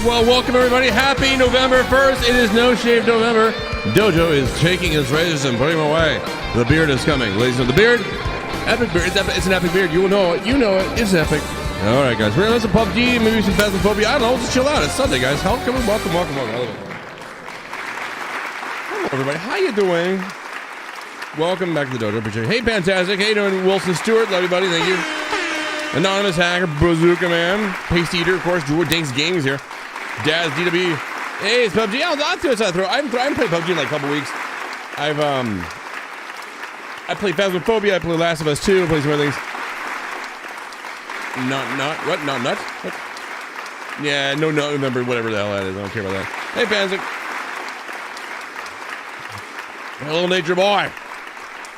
Well, welcome everybody. Happy November 1st. It is No Shave November. Dojo is taking his razors and putting them away. The beard is coming. Ladies and gentlemen, the beard. Epic beard. It's an epic beard. You will know it. You know it. It's epic. All right, guys. We're going to listen to PUBG, maybe some Phasmophobia. I don't know. Just chill out. It's Sunday, guys. Welcome. I love it. Hello, everybody. How you doing? Welcome back to the Dojo. Appreciate it. Hey, fantastic. How you doing, Wilson Stewart? Love you, buddy. Thank you. Anonymous Hacker, Bazooka Man, Paste Eater, of course, Drew Dinks Games here. Daz, DW. Hey, it's PUBG. I'll throw this out throw. I haven't played PUBG in like a couple weeks. I played Phasmophobia, I played Last of Us 2, I played some other things. What? Not nut? What? Yeah, no, remember, whatever the hell that is. I don't care about that. Hey, Panzer. Hello, Nature Boy.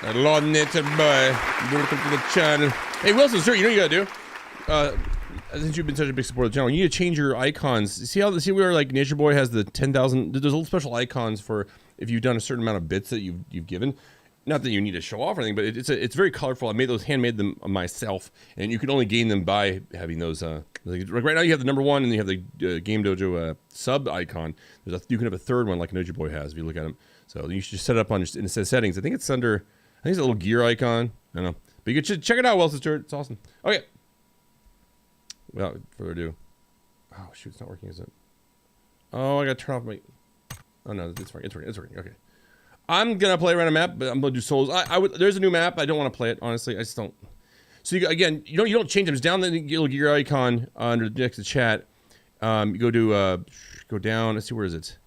Hello, Nature Boy. Welcome to the channel. Hey, Wilson, sir, you know what you gotta do? Since you've been such a big supporter of the channel, you need to change your icons. See where like Nature Boy has the 10,000. There's little special icons for if you've done a certain amount of bits that you've given. Not that you need to show off or anything, but it's very colorful. I handmade them myself, and you can only gain them by having those. Like right now you have the number one, and you have the Game Dojo sub icon. You can have a third one like Nature Boy has if you look at them. So you should just set it up on in the settings. I think it's under. I think it's a little gear icon. I don't know, but you can check it out, Wilson Stewart. It's awesome. Okay. Without further ado. Oh, shoot, it's not working, is it? Oh, I gotta turn off my... Oh, no, it's working. Okay. I'm gonna play around a map, but I'm gonna do solos. There's a new map. I don't want to play it, honestly. I just don't... So, you don't change them. It's down the little gear icon under next to chat. You go down. Let's see, where is it?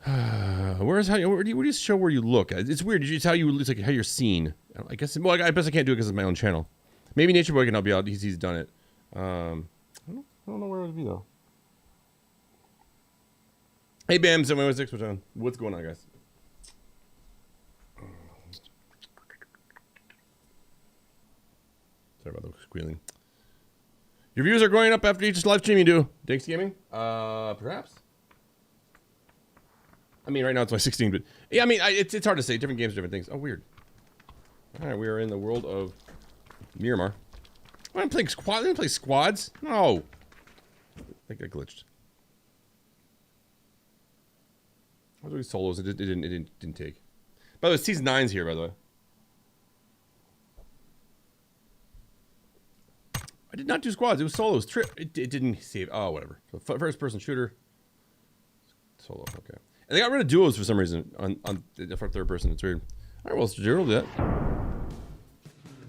Where do you show where you look? It's weird. It's how you're seen. I guess... Well, I guess I can't do it because it's my own channel. Maybe Nature Boy can help you out. He's done it. I don't know where it would be though. Hey Bam, 716, what's going on, guys? Sorry about the squealing. Your views are going up after each live stream you do. Dinks Gaming? Perhaps. I mean, right now it's only 16, but yeah, I mean, it's hard to say. Different games, different things. Oh, weird. All right, we are in the world of Miramar. I didn't play squads. I didn't play squads. No. I think I glitched. I was doing solos. It didn't take. By the way, season 9's here. By the way, I did not do squads. It was solos. It didn't save. Oh, whatever. So first-person shooter. Solo. Okay. And they got rid of duos for some reason on for third person. It's weird. All right, well, Gerald did that.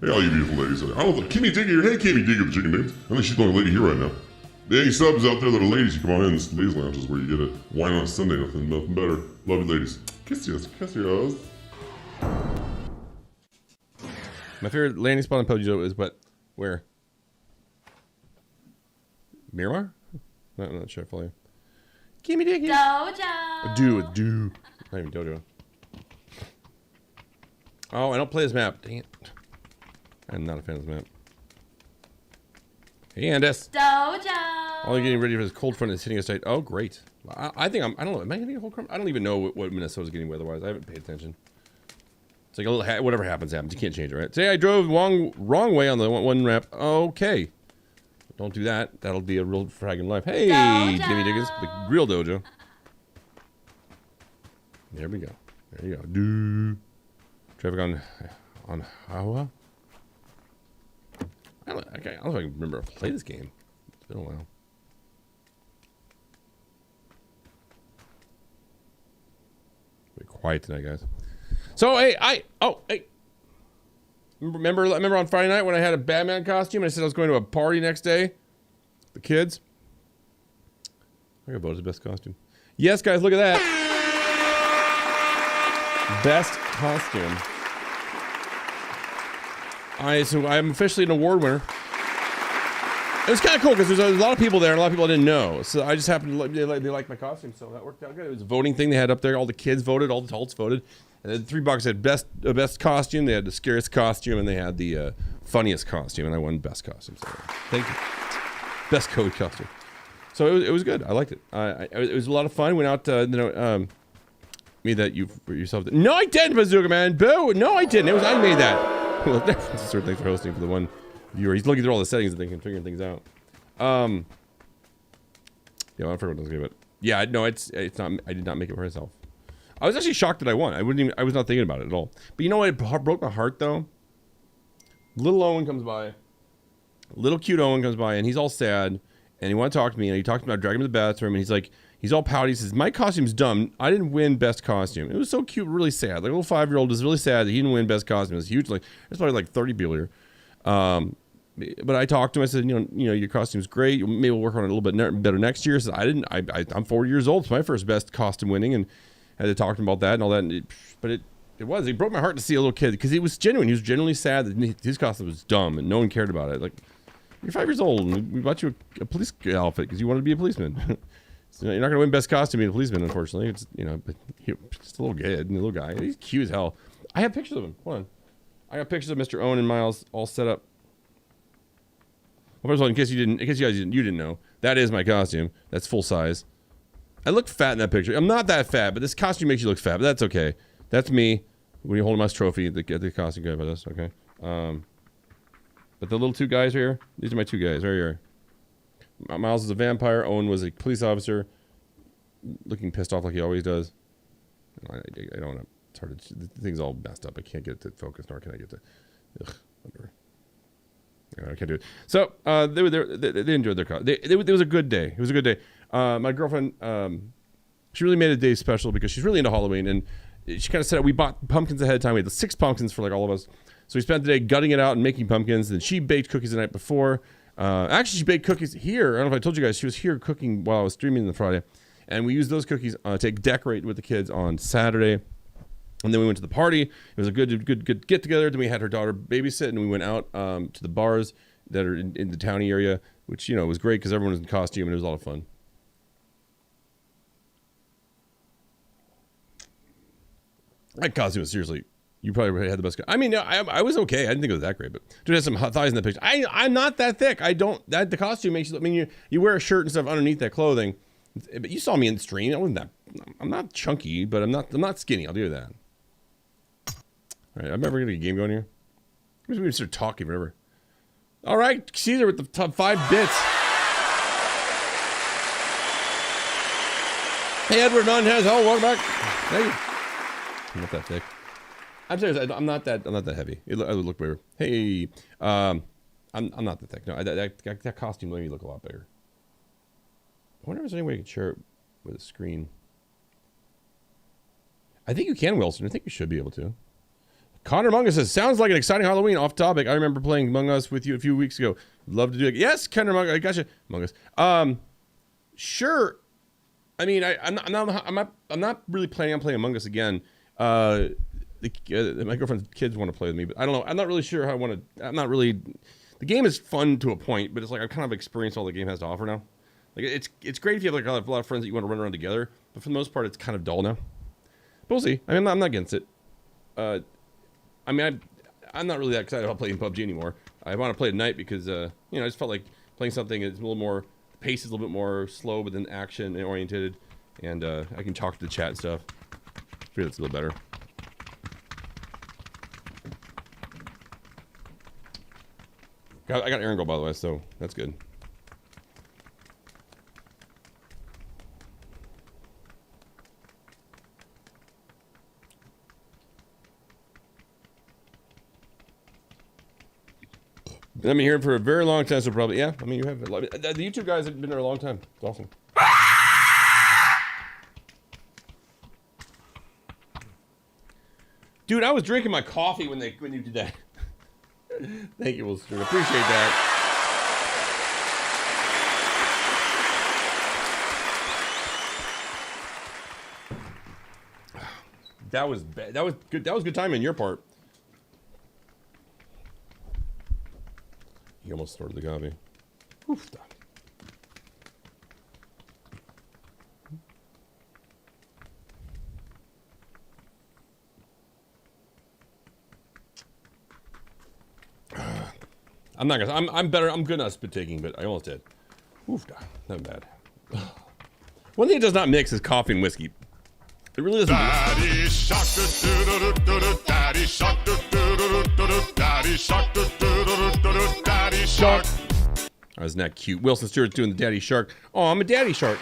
Hey, all you beautiful ladies out there. I don't know, Kimmy Digger. Hey, Kimmy Digger, the chicken names. I think she's the only lady here right now. Any subs out there that are ladies, you come on in. This ladies' lounge is where you get it. Wine on a Sunday, nothing better. Love you, ladies. Kiss you, yours. My favorite landing spot in PUBG is where? Miramar? No, I'm not sure I follow you. Kimmy Digger. Dojo. Do. Not even Dojo. Oh, I don't play this map. Dang it. I'm not a fan of this map. Hey, Andes. Dojo. All getting ready for this cold front is hitting us tight. Oh, great. I think I don't know. Am I getting a cold front? I don't even know what Minnesota's getting weather-wise. I haven't paid attention. It's like a little whatever happens. You can't change it, right? Today I drove wrong way on the one ramp. Okay. Don't do that. That'll be a real fragging life. Hey, Dojo. Jimmy Diggins. The real Dojo. There we go. There you go. Traffic on Hawa. I don't know if I can remember to play this game. It's been a while. Be quiet tonight, guys. So, hey, Remember on Friday night when I had a Batman costume and I said I was going to a party next day? The kids? I got voted as best costume. Yes, guys, look at that. Best costume. So I'm officially an award winner. It was kind of cool because there's a lot of people there and a lot of people I didn't know. So I just happened to they liked my costume, so that worked out good. It was a voting thing they had up there. All the kids voted, all the adults voted. And then $3 had best costume. They had the scariest costume, and they had the funniest costume. And I won best costume. So thank you. Best code costume. So it was good. I liked it. It was a lot of fun. Went out, made that you for yourself. No, I didn't, Bazooka Man. Boo! No, I didn't. It was I made that. Well, thanks for hosting for the one viewer. He's looking through all the settings and figuring things out. Yeah, I forgot what I was going to do. Yeah, no, it's not. I did not make it for myself. I was actually shocked that I won. I was not thinking about it at all. But you know what? It broke my heart though. Little Owen comes by. Little cute Owen comes by, and he's all sad, and he want to talk to me, and he talked about dragging him to the bathroom, and he's like, he's all pouty. He says, "My costume's dumb. I didn't win best costume." It was so cute, really sad. Like a little 5-year-old was really sad that he didn't win best costume. It was huge. Like there's probably like 30 people here. But I talked to him. I said, you know, your costume's great. Maybe we'll work on it a little bit better next year. I said, I'm 40 years old. It's my first best costume winning, and I had to talk to him about that and all that. And it broke my heart to see a little kid because he was genuine. He was genuinely sad that his costume was dumb and no one cared about it. Like, you're 5 years old and we bought you a police outfit because you wanted to be a policeman. So you're not going to win best costume being a policeman, unfortunately. It's, you know, but he's just a little kid, a little guy. He's cute as hell. I have pictures of him. Hold on. I got pictures of Mr. Owen and Miles all set up. Well, first of all, in case you guys didn't know, that is my costume. That's full size. I look fat in that picture. I'm not that fat, but this costume makes you look fat. But that's okay. That's me when you're holding my trophy. The costume guy by this. Okay. But the little two guys here, these are my two guys right here. Miles is a vampire. Owen was a police officer, looking pissed off like he always does. I don't know. It's hard to. The thing's all messed up. I can't get it to focus, nor can I get to. Ugh, whatever. I can't do it. So they enjoyed their car. It was a good day. It was a good day. My girlfriend, she really made a day special because she's really into Halloween, and she kind of said we bought pumpkins ahead of time. We had 6 pumpkins for like all of us. So we spent the day gutting it out and making pumpkins. And she baked cookies the night before. Actually, she baked cookies here. I don't know if I told you guys. She was here cooking while I was streaming on Friday, and we used those cookies to decorate with the kids on Saturday. And then we went to the party. It was a good get together. Then we had her daughter babysit, and we went out to the bars that are in the towny area, which, you know, was great because everyone was in costume and it was a lot of fun. That costume was seriously, you probably had the best. I mean, I was okay. I didn't think it was that great, but dude had some hot thighs in the picture. I'm not that thick. The costume makes you. I mean, you wear a shirt and stuff underneath that clothing, but you saw me in the stream. I'm not chunky, but I'm not skinny. I'll do that. All right, I'm never gonna get a game going here. We just start talking, whatever. All right, Caesar with the top 5 bits. Hey, Edward Nunez, welcome back. Thank you. I'm not that thick. I'm serious. I'm not that heavy. I would look bigger. Hey, I'm not that thick. No, that costume made me look a lot bigger. I wonder if there's any way I can share it with a screen. I think you can, Wilson. I think you should be able to. Connor Among Us says, sounds like an exciting Halloween. Off topic. I remember playing Among Us with you a few weeks ago. Love to do it. Yes, Connor Among Us. I gotcha. Among Us. Sure. I mean, I'm not really planning on playing Among Us again. My girlfriend's kids want to play with me, but I don't know. I'm not really sure how I want to. I'm not really. The game is fun to a point, but it's like I've kind of experienced all the game has to offer now. Like it's great if you have like a lot of friends that you want to run around together, but for the most part, it's kind of dull now. But we'll see. I mean, I'm not against it. I mean, I'm not really that excited about playing PUBG anymore. I want to play at night because, you know, I just felt like playing something that's a little more, the pace is a little bit more slow, but then action oriented, and I can talk to the chat and stuff. I feel it's a little better. I got Aaron Gold, by the way, so that's good. I've been here for a very long time, so probably, yeah. I mean, you have, the YouTube guys have been there a long time. It's awesome. Dude, I was drinking my coffee when you did that. Thank you, Wilson. Appreciate that. That was bad. That was good. That was good timing on your part. He almost started the coffee. Oof. I'm not gonna. I'm better. I'm good at spit taking, but I almost did. Oof. Not bad. One thing it does not mix is coffee and whiskey. It really doesn't. Daddy shark, daddy shark, daddy shark, daddy shark. Oh, isn't that cute? Wilson Stewart's doing the daddy shark. Oh, I'm a daddy shark.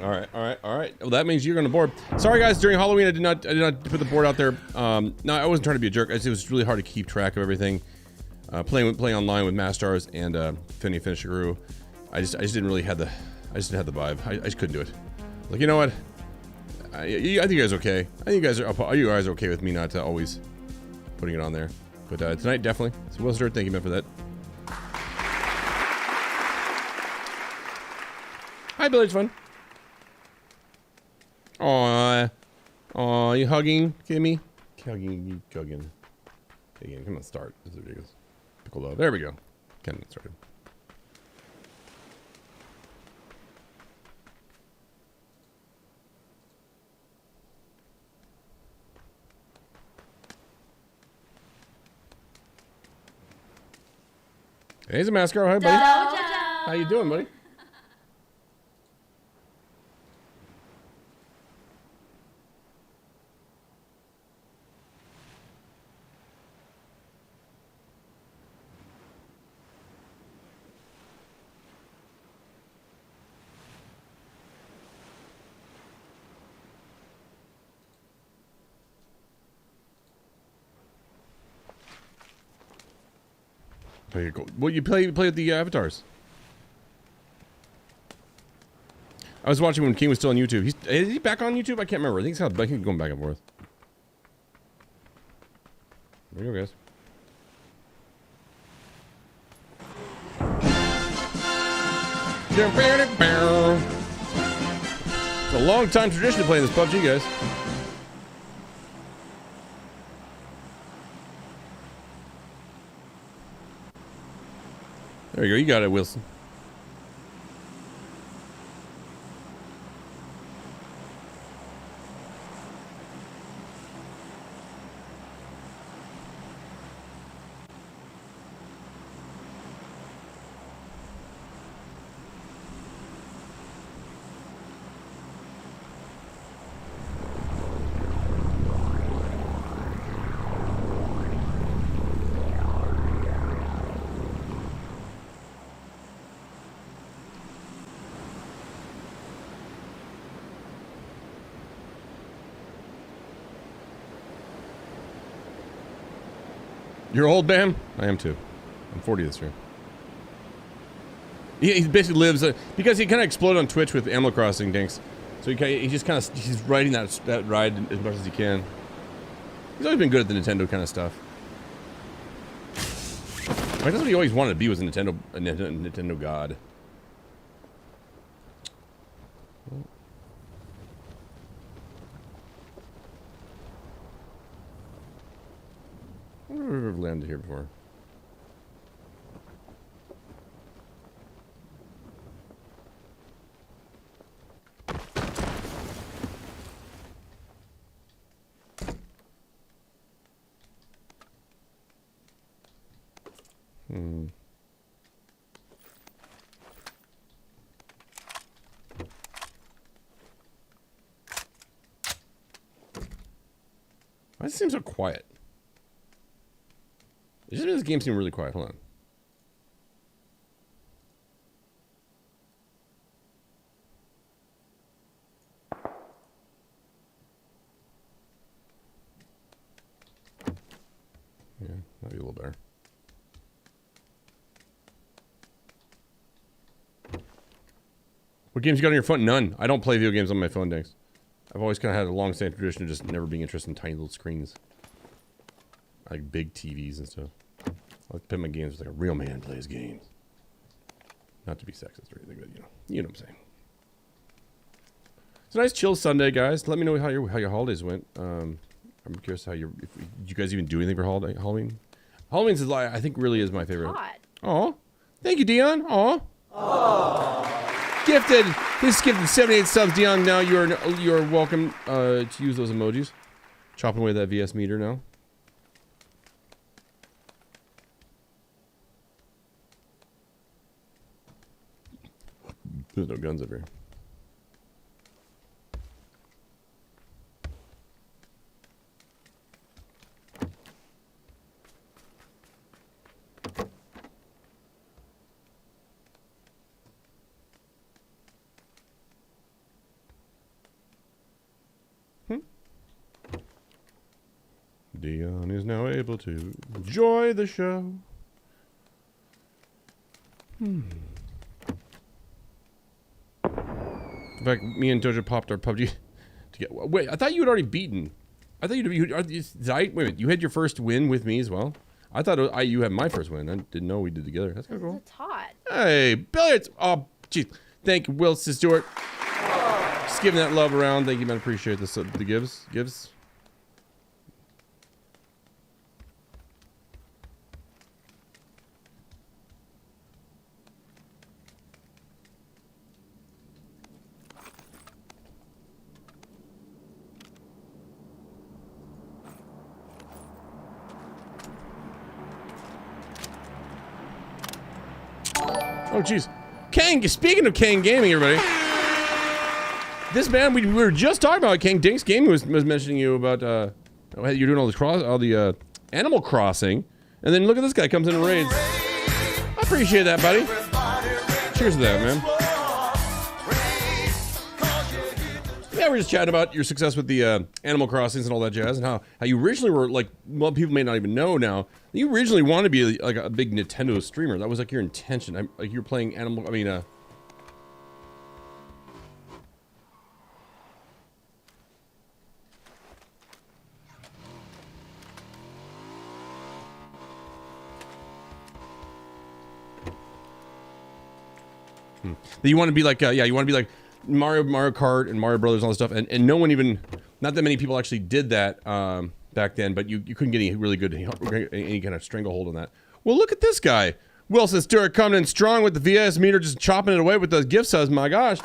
All right, all right, all right. Well, that means you're gonna board. Sorry, guys. During Halloween, I did not put the board out there. No, I wasn't trying to be a jerk. It was really hard to keep track of everything. Playing online with Mastars and Finishaguru. I just didn't really have the vibe. I just couldn't do it. Like, you know what? I think you guys are okay. I think you guys are okay with me not always putting it on there. But tonight, definitely. So well started. Thank you, man, for that. Hi, Billy. It's fun. Aw, you hugging, Kimmy? Hugging. Again, come on, start. This is ridiculous. Pickle love. There we go. Ken started. Hey, Zamascaro. Hi, buddy. How you doing, buddy? Well, you play with the avatars. I was watching when King was still on YouTube. Is he back on YouTube? I can't remember. I think he's going back and forth. There you go, guys. It's a long time tradition to play this PUBG, guys. There you go. You got it, Wilson. You're old, Bam? I am too. I'm 40 this year. He basically lives because he kind of exploded on Twitch with Animal Crossing, Dinks. So he just kind of he's riding that ride as much as he can. He's always been good at the Nintendo kind of stuff. Like, that's what he always wanted to be, was a Nintendo god. I wonder if I've ever landed here before. Why does it seem so quiet? It just makes this game seem really quiet. Hold on. Yeah, that'd be a little better. What games you got on your phone? None. I don't play video games on my phone, Dinks. I've always kind of had a long-standing tradition of just never being interested in tiny little screens. I like big TVs and stuff. I like to play my games like a real man plays games. Not to be sexist or anything, but you know what I'm saying. It's a nice chill Sunday, guys. Let me know how your holidays went. I'm curious how did you guys even do anything for Halloween? Halloween is I think really is my favorite. Aw, thank you, Dion. Aw. Gifted. This is gifted 78 subs, Dion. Now you're welcome to use those emojis. Chopping away that VS meter now. There's no guns up here. Leon is now able to enjoy the show. In fact, me and Doja popped our PUBG together. Wait, I thought you had already beaten. I thought wait a minute, you had your first win with me as well? I thought you had my first win. I didn't know we did together. That's kind of cool. It's hot. Hey, billiards. Oh, jeez. Thank you, Wilson Stewart. Just giving that love around. Thank you, man. Appreciate the gives. Oh, jeez. Kang, speaking of Kang Gaming, everybody. This man, we were just talking about Kang. Dinks Gaming was mentioning you about, you're doing all the Animal Crossing. And then look at this guy, comes in and raids. I appreciate that, buddy. Cheers to that, man. Yeah, we're just chatting about your success with the Animal Crossings and all that jazz, and how you originally were, like, well, people may not even know now, you originally wanted to be like a big Nintendo streamer. That was like your intention. Like you were playing That you want to be like, you want to be like Mario Kart and Mario Brothers and all this stuff, and no one even, not that many people actually did that back then, but you couldn't get any really good, any kind of stranglehold on that. Well, look at this guy. Wilson Stewart coming in strong with the VS meter, just chopping it away with those gift subs, my gosh.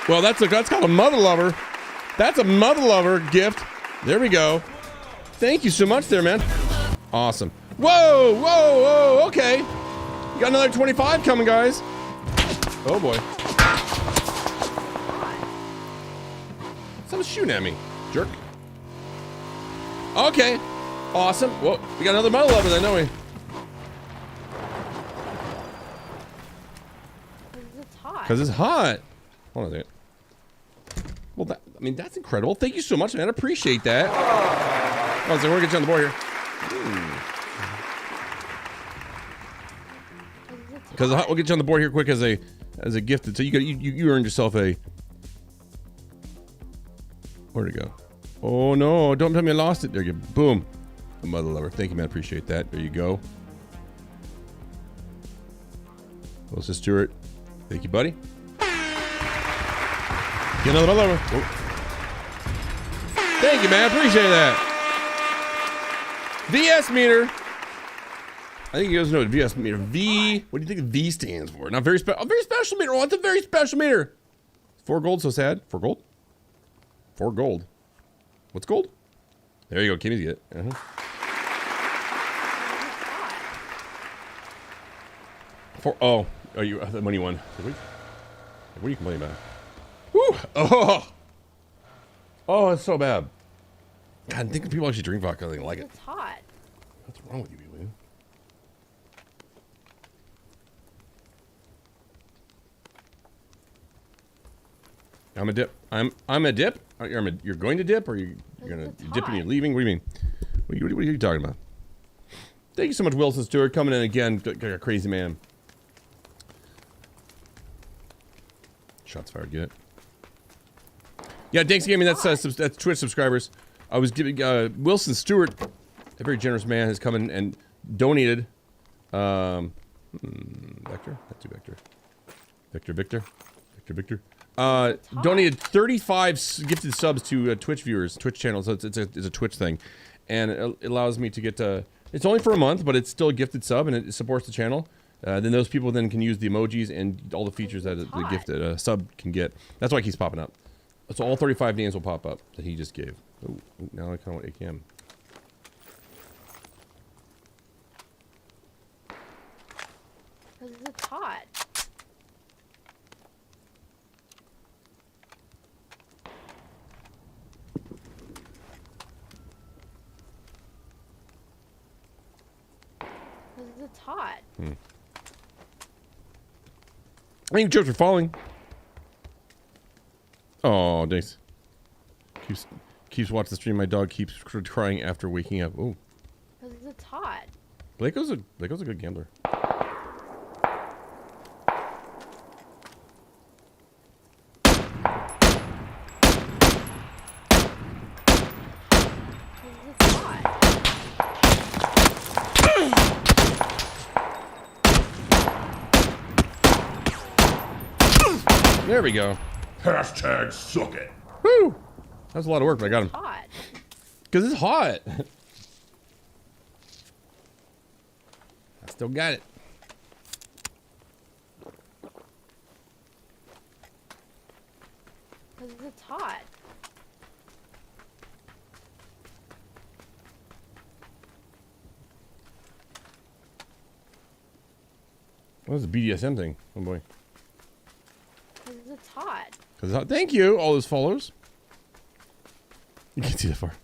Well, that's called a mother lover. That's a mother lover gift. There we go. Thank you so much there, man. Awesome. Whoa, okay. You got another 25 coming, guys. Oh boy. Someone's shooting at me, jerk. Okay, awesome. Whoa, we got another metal lover then, don't we? It's hot. Because it's hot. Hold on a second. Well, that's incredible. Thank you so much, man. I appreciate that. Oh, so we're gonna get you on the board here. Because we'll get you on the board here quick as a gifted. So you earned yourself a. Where'd it go? Oh no! Don't tell me I lost it. There you go. Boom. A mother lover. Thank you, man. Appreciate that. There you go. Wilson Stewart. Thank you, buddy. Get another mother lover. Oh. Thank you, man. Appreciate that. VS meter. I think you guys know what VS meter. V. What do you think V stands for? Not very special. A very special meter. Oh, it's a very special meter. 4 gold. So sad. 4 gold. 4 gold. What's gold? There you go. Kimmy's get it. Oh, you the money one. What are you complaining about? Woo! Oh, it's so bad. God, I think people actually drink vodka. They like it. It's hot. What's wrong with you, man? I'm a dip. I'm a dip. You're going to dip, or you're gonna dip and you're leaving? What do you mean? What are you talking about? Thank you so much, Wilson Stewart, coming in again. A crazy man. Shots fired. Get it? Yeah, thanks, Gaming. That's Twitch subscribers. I was giving Wilson Stewart, a very generous man, has come in and donated. Vector. That's Vector. Victor. Donated 35 gifted subs to Twitch viewers, Twitch channels. So it's a Twitch thing, and it allows me to get it's only for a month, but it's still a gifted sub, and it supports the channel. Then those people then can use the emojis and all the features that the gifted sub can get. That's why it keeps popping up. So all 35 names will pop up that he just gave. Oh, now I kind of want AKM. Because it's hot. Because it's hot. I think jokes are falling. Oh, thanks. Keeps watching the stream. My dog keeps crying after waking up. Ooh. Because it's hot. Blake's a good gambler. It's hot. There we go. Hashtag suck it. Woo! That was a lot of work, but I got him. Hot. Because it's hot. I still got it. Because it's hot. What is the BDSM thing? Oh boy. Because it's hot. Because it's hot. Thank you, all those follows. You can't see that far.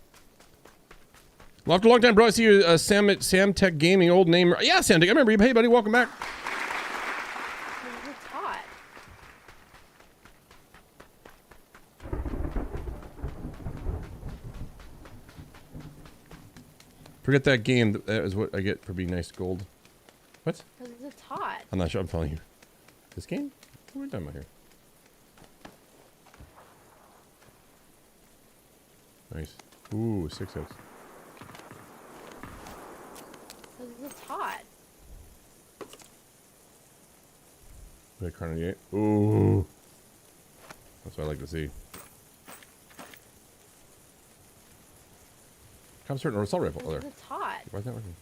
Well, after a long time, bro, I see you, Sam at Sam Tech Gaming, old name. Yeah, Sam Tech, I remember you. Hey, buddy, welcome back. Because it's hot. Forget that game. That is what I get for being nice gold. What? Because it's hot. I'm not sure. I'm telling you. This game? What are we talking about here? Nice. Ooh, 6x. Because it's hot. Wait, Carnegie. Ooh. That's what I like to see. I'm certain assault rifle. Oh, there. Because it's hot. Why is that working?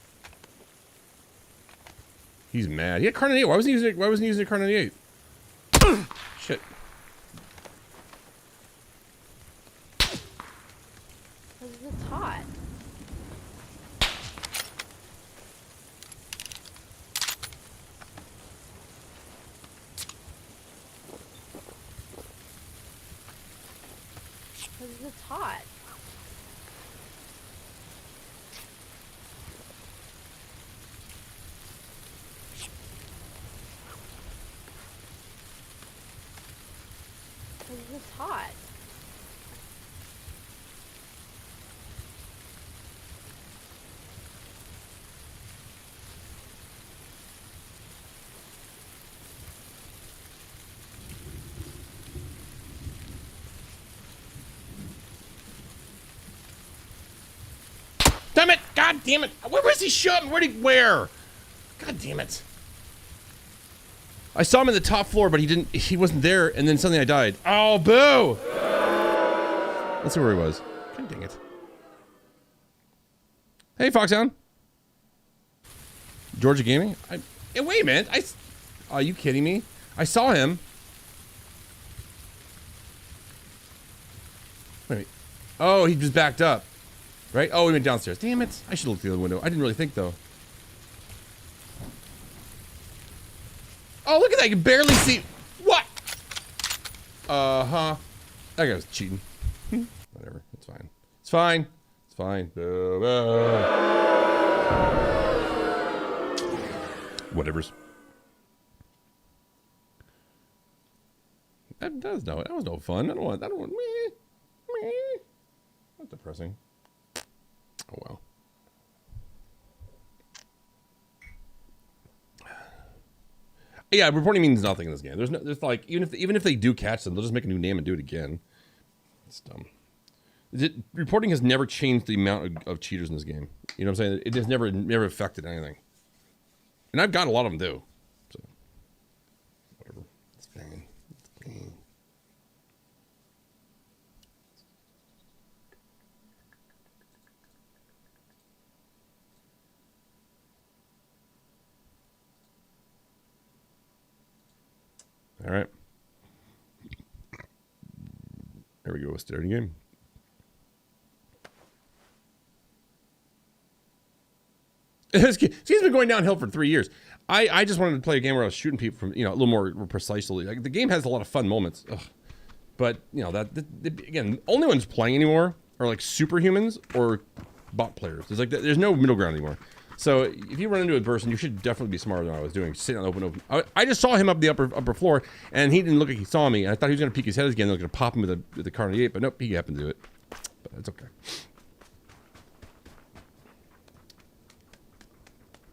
He's mad. He had Carnegie 8. Why wasn't he using a Carnegie 8? Shit. Because it's hot. Because it's hot. Because it's hot. Damn it! God damn it! Where was he shooting? Where? God damn it! I saw him in the top floor, but he wasn't there, and then suddenly I died. Oh, boo! Let's see where he was. God dang it. Hey, Foxhound. Georgia Gaming? Hey, wait a minute. Are you kidding me? I saw him. Wait. Oh, he just backed up. Right? Oh, he went downstairs. Damn it. I should look through the window. I didn't really think, though. Oh, look at that. You can barely see. What? Uh-huh. That guy was cheating. Whatever. It's fine. It's fine. It's fine. Whatever's. That was no fun. I don't want meh. That's depressing. Oh well. Yeah, reporting means nothing in this game. There's like even if they do catch them, they'll just make a new name and do it again. It's dumb. Reporting has never changed the amount of cheaters in this game. You know what I'm saying? It has never affected anything. And I've got a lot of them too. So whatever. It's fine. It's fine. All right. There we go. A starting game. This game's been going downhill for 3 years. I just wanted to play a game where I was shooting people from, a little more precisely. Like, the game has a lot of fun moments. Ugh. But, again, only ones playing anymore are like superhumans or bot players. There's no middle ground anymore. So if you run into a person, you should definitely be smarter than I was doing. Sitting on open. I just saw him up the upper floor, and he didn't look like he saw me. And I thought he was going to peek his head again. I was going to pop him with the Carnegie 8, but nope, he happened to do it. but it's okay.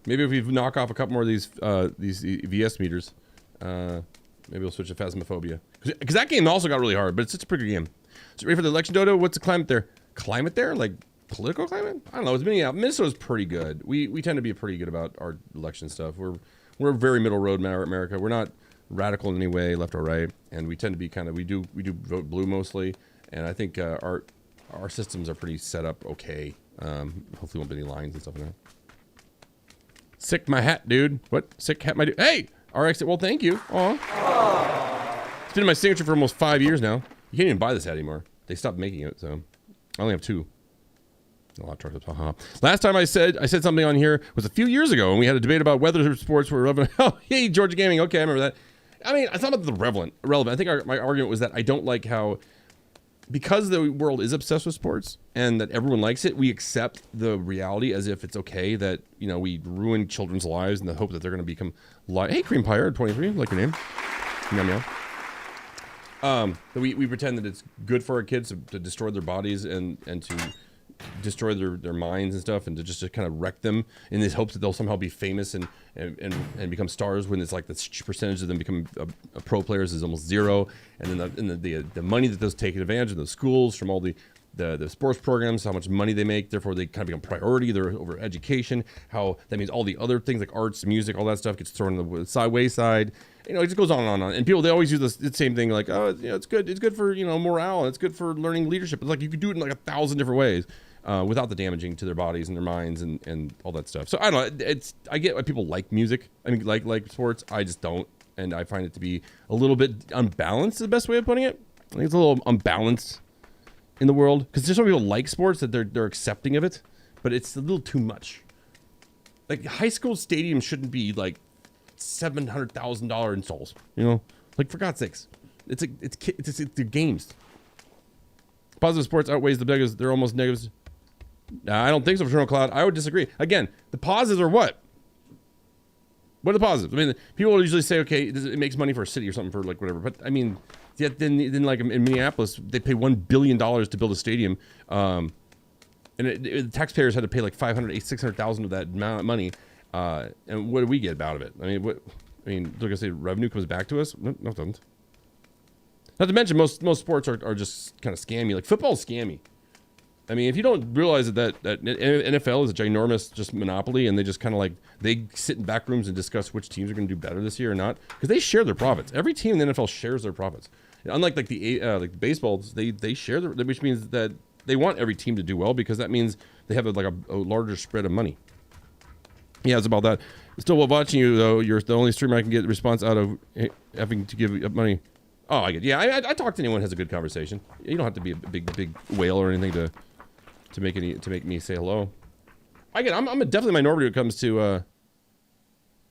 Maybe if we knock off a couple more of these VS meters, maybe we'll switch to Phasmophobia. Because that game also got really hard, but it's a pretty good game. So ready for the election, Dodo? What's the climate there? Climate there? Like political climate? I don't know. Minnesota's pretty good. We tend to be pretty good about our election stuff. We're very middle road America. We're not radical in any way, left or right, and we tend to be kind of we do vote blue mostly. And I think our systems are pretty set up okay. Hopefully, won't be any lines and stuff like that. Sick my hat, dude. What? Sick hat my dude. Hey! RX, well, thank you. Aw. It's been in my signature for almost 5 years now. You can't even buy this hat anymore. They stopped making it, so I only have 2. A lot of trucks. Last time I said something on here was a few years ago, and we had a debate about whether sports were relevant. Oh, hey, Georgia Gaming. Okay, I remember that. I mean, it's not about the relevant. I think my argument was that I don't like how, because the world is obsessed with sports and that everyone likes it, we accept the reality as if it's okay that, we ruin children's lives in the hope that they're going to become Hey, Cream Pyre 23, like your name. Meow meow. We pretend that it's good for our kids to destroy their bodies and to destroy their minds and stuff, and to kind of wreck them in this hopes that they'll somehow be famous and become stars, when it's like the percentage of them becoming pro players is almost zero, and then the money that those take advantage of, those schools from all the sports programs, how much money they make, therefore they kind of become priority. They're over education, how that means all the other things like arts, music, all that stuff gets thrown on the wayside. It just goes on and on. And people, they always use the same thing, like, oh, it's good for morale, it's good for learning leadership. It's like you could do it in like 1,000 different ways without the damaging to their bodies and their minds and all that stuff. So I don't know. I get why people like music. I mean, like sports. I just don't, and I find it to be a little bit unbalanced. Is the best way of putting it. I think it's a little unbalanced in the world, because there's some people like sports that they're accepting of it, but it's a little too much. Like high school stadiums shouldn't be like $700,000 installs. Like, for God's sakes, it's the games. Positive sports outweighs the negatives. They're almost negatives. I don't think so, Fraternal Cloud. I would disagree. Again, the positives are what? What are the positives? I mean, people will usually say, okay, it makes money for a city or something, for like whatever. But I mean, yet then like in Minneapolis, they pay $1 billion to build a stadium, and the taxpayers had to pay like $600,000 of that amount of money. And what do we get out of it? I mean, like I say, revenue comes back to us. No, it doesn't. Not to mention, most sports are just kind of scammy. Like football's scammy. I mean, if you don't realize that NFL is a ginormous just monopoly, and they just kind of like, they sit in back rooms and discuss which teams are going to do better this year or not, because they share their profits. Every team in the NFL shares their profits. Unlike like the baseballs, they share which means that they want every team to do well, because that means they have a larger spread of money. Yeah, it's about that. Still watching you though. You're the only streamer I can get a response out of having to give up money. Oh, I get. Yeah, I talk to anyone who has a good conversation. You don't have to be a big whale or anything to make me say hello. I'm definitely a minority when it comes to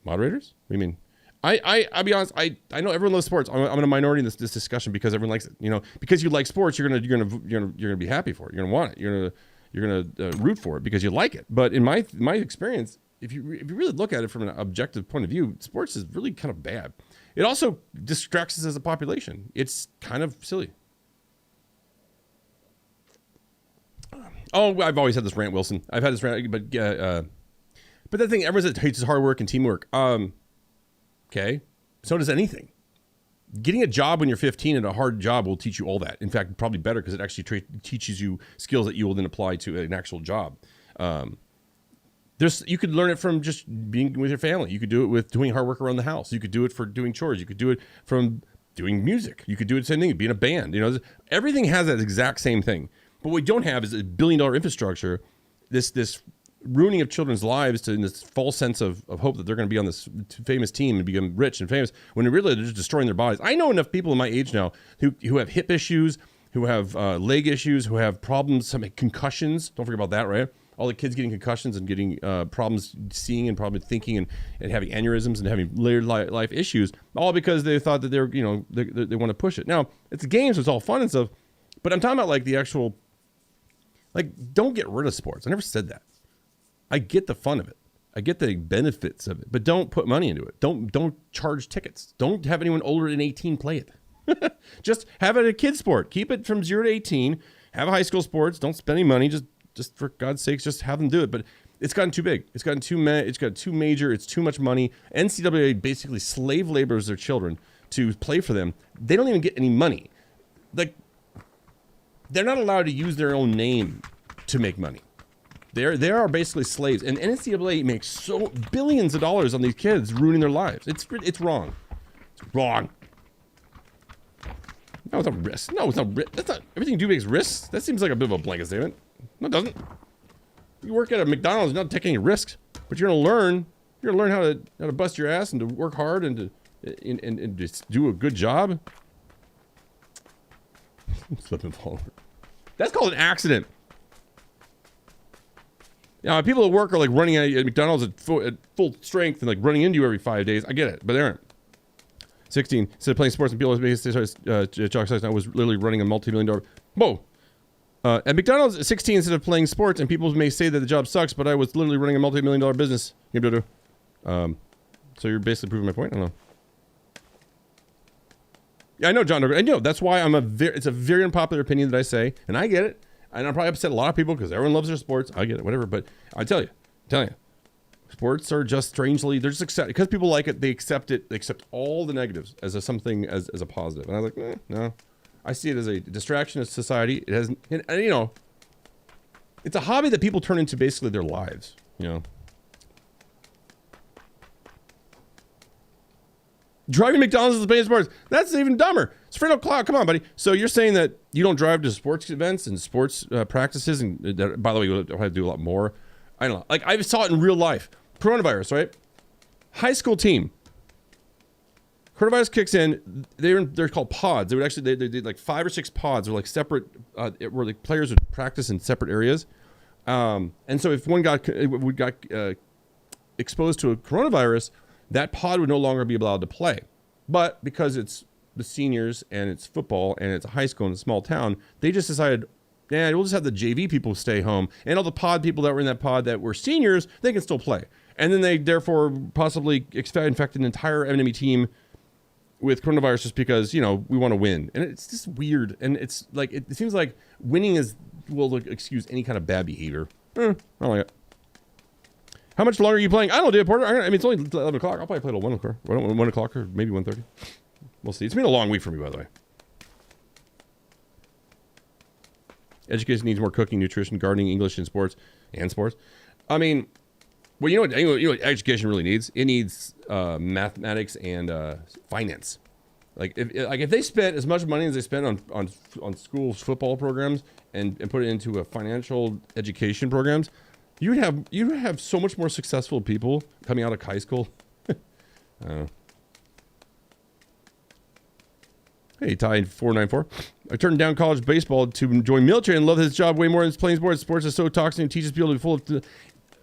moderators. What do you mean? I'll be honest. I know everyone loves sports. I'm in a minority in this discussion because everyone likes it. Because you like sports, you're gonna be happy for it. You're gonna want it. You're gonna root for it because you like it. But in my experience, if you really look at it from an objective point of view, sports is really kind of bad. It also distracts us as a population. It's kind of silly. Oh, I've always had this rant, Wilson. I've had this rant, but that thing, everyone says hates hard work and teamwork. Okay, so does anything. Getting a job when you're 15 and a hard job will teach you all that. In fact, probably better, because it actually teaches you skills that you will then apply to an actual job. You could learn it from just being with your family. You could do it with doing hard work around the house. You could do it for doing chores. You could do it from doing music. You could do it same thing, being a band. Everything has that exact same thing. But what we don't have is a $1 billion infrastructure, this ruining of children's lives in this false sense of hope that they're going to be on this famous team and become rich and famous, when really they're just destroying their bodies. I know enough people in my age now who have hip issues, who have leg issues, who have problems, some concussions. Don't forget about that, right? All the kids getting concussions and getting problems seeing and probably thinking and having aneurysms and having later life issues, all because they thought that they want to push it. Now, it's a game, so it's all fun and stuff, but I'm talking about like the actual, don't get rid of sports. I never said that. I get the fun of it. I get the benefits of it, but don't put money into it. Don't charge tickets. Don't have anyone older than 18 play it. Just have it a kid sport. Keep it from 0 to 18. Have a high school sports. Don't spend any money. Just for God's sakes, just have them do it. But it's gotten too big. It's got too major. It's too much money. NCAA basically slave labors their children to play for them. They don't even get any money. Like, they're not allowed to use their own name to make money. They are basically slaves, and NCAA makes billions of dollars on these kids, ruining their lives. It's wrong. It's wrong. No, it's not risk. No, it's not risk. That's not everything you do makes risks. That seems like a bit of a blanket statement. No, it doesn't. You work at a McDonald's, you're not taking any risks, but you're gonna learn. You're gonna learn how to bust your ass and to work hard and to just do a good job. Slip and fall. That's called an accident. Yeah, people at work are like running at McDonald's at full strength and like running into you every 5 days. I get it, but they aren't. 16, instead of playing sports and people chalk size, I was literally running a multi-million-dollar. Whoa. At McDonald's at 16, instead of playing sports, and people may say that the job sucks, but I was literally running a multi-million-dollar business. So you're basically proving my point? I don't know. Yeah, I know, John. I know. That's why it's a very unpopular opinion that I say, and I get it. And I'm probably upset a lot of people because everyone loves their sports. I get it, whatever. But I tell you, sports are just strangely, they're just accept because people like it. They accept it. They accept all the negatives as a positive. And I'm like, no. I see it as a distraction of society. It has, and you know, it's a hobby that people turn into basically their lives. You know, driving McDonald's is playing sports. That's even dumber. It's Frowned Cloud. Come on, buddy. So you're saying that you don't drive to sports events and sports practices, and by the way, you'll have to do a lot more. I don't know. Like, I saw it in real life. Coronavirus, right? High school team. Coronavirus kicks in. They're called pods. They would actually they did like 5 or 6 pods. They're like separate. Where the players would practice in separate areas. And so if one got exposed to a coronavirus, that pod would no longer be allowed to play. But because it's the seniors and it's football and it's a high school in a small town, they just decided, we'll just have the JV people stay home, and all the pod people that were in that pod that were seniors, they can still play. And then they therefore possibly infect an entire enemy team with coronavirus just because, you know, we want to win. And it's just weird. And it's like, it seems like winning will excuse any kind of bad behavior. I don't like it. How much longer are you playing? I don't know, Porter. I mean, it's only 11 o'clock. I'll probably play till 1 o'clock. 1 o'clock or maybe 1:30. We'll see. It's been a long week for me, by the way. Education needs more cooking, nutrition, gardening, English, and sports. I mean, well, you know what education really needs? It needs mathematics and finance. Like if they spent as much money as they spend on schools football programs and put it into a financial education programs, you would have so much more successful people coming out of high school. Hey, Ty 494. I turned down college baseball to join military and love his job way more than playing sports. Sports is so toxic and teaches people to be full of...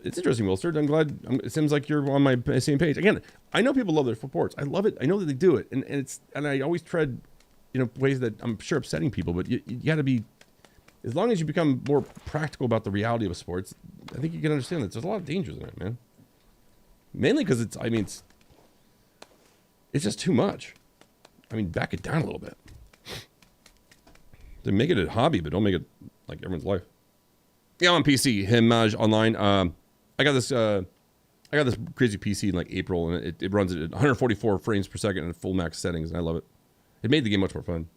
It's interesting, Wilster. I'm glad. It seems like you're on my same page. Again, I know people love their sports. I love it. I know that they do it, and I always tread, ways that I'm sure upsetting people. But you got to be, as long as you become more practical about the reality of sports, I think you can understand that there's a lot of dangers in it, man. Mainly because it's just too much. I mean, back it down a little bit. They make it a hobby, but don't make it like everyone's life. Yeah, I'm on PC. Himaj online. I got this crazy PC in like April, and it runs at 144 frames per second in full max settings, and I love it. It made the game much more fun.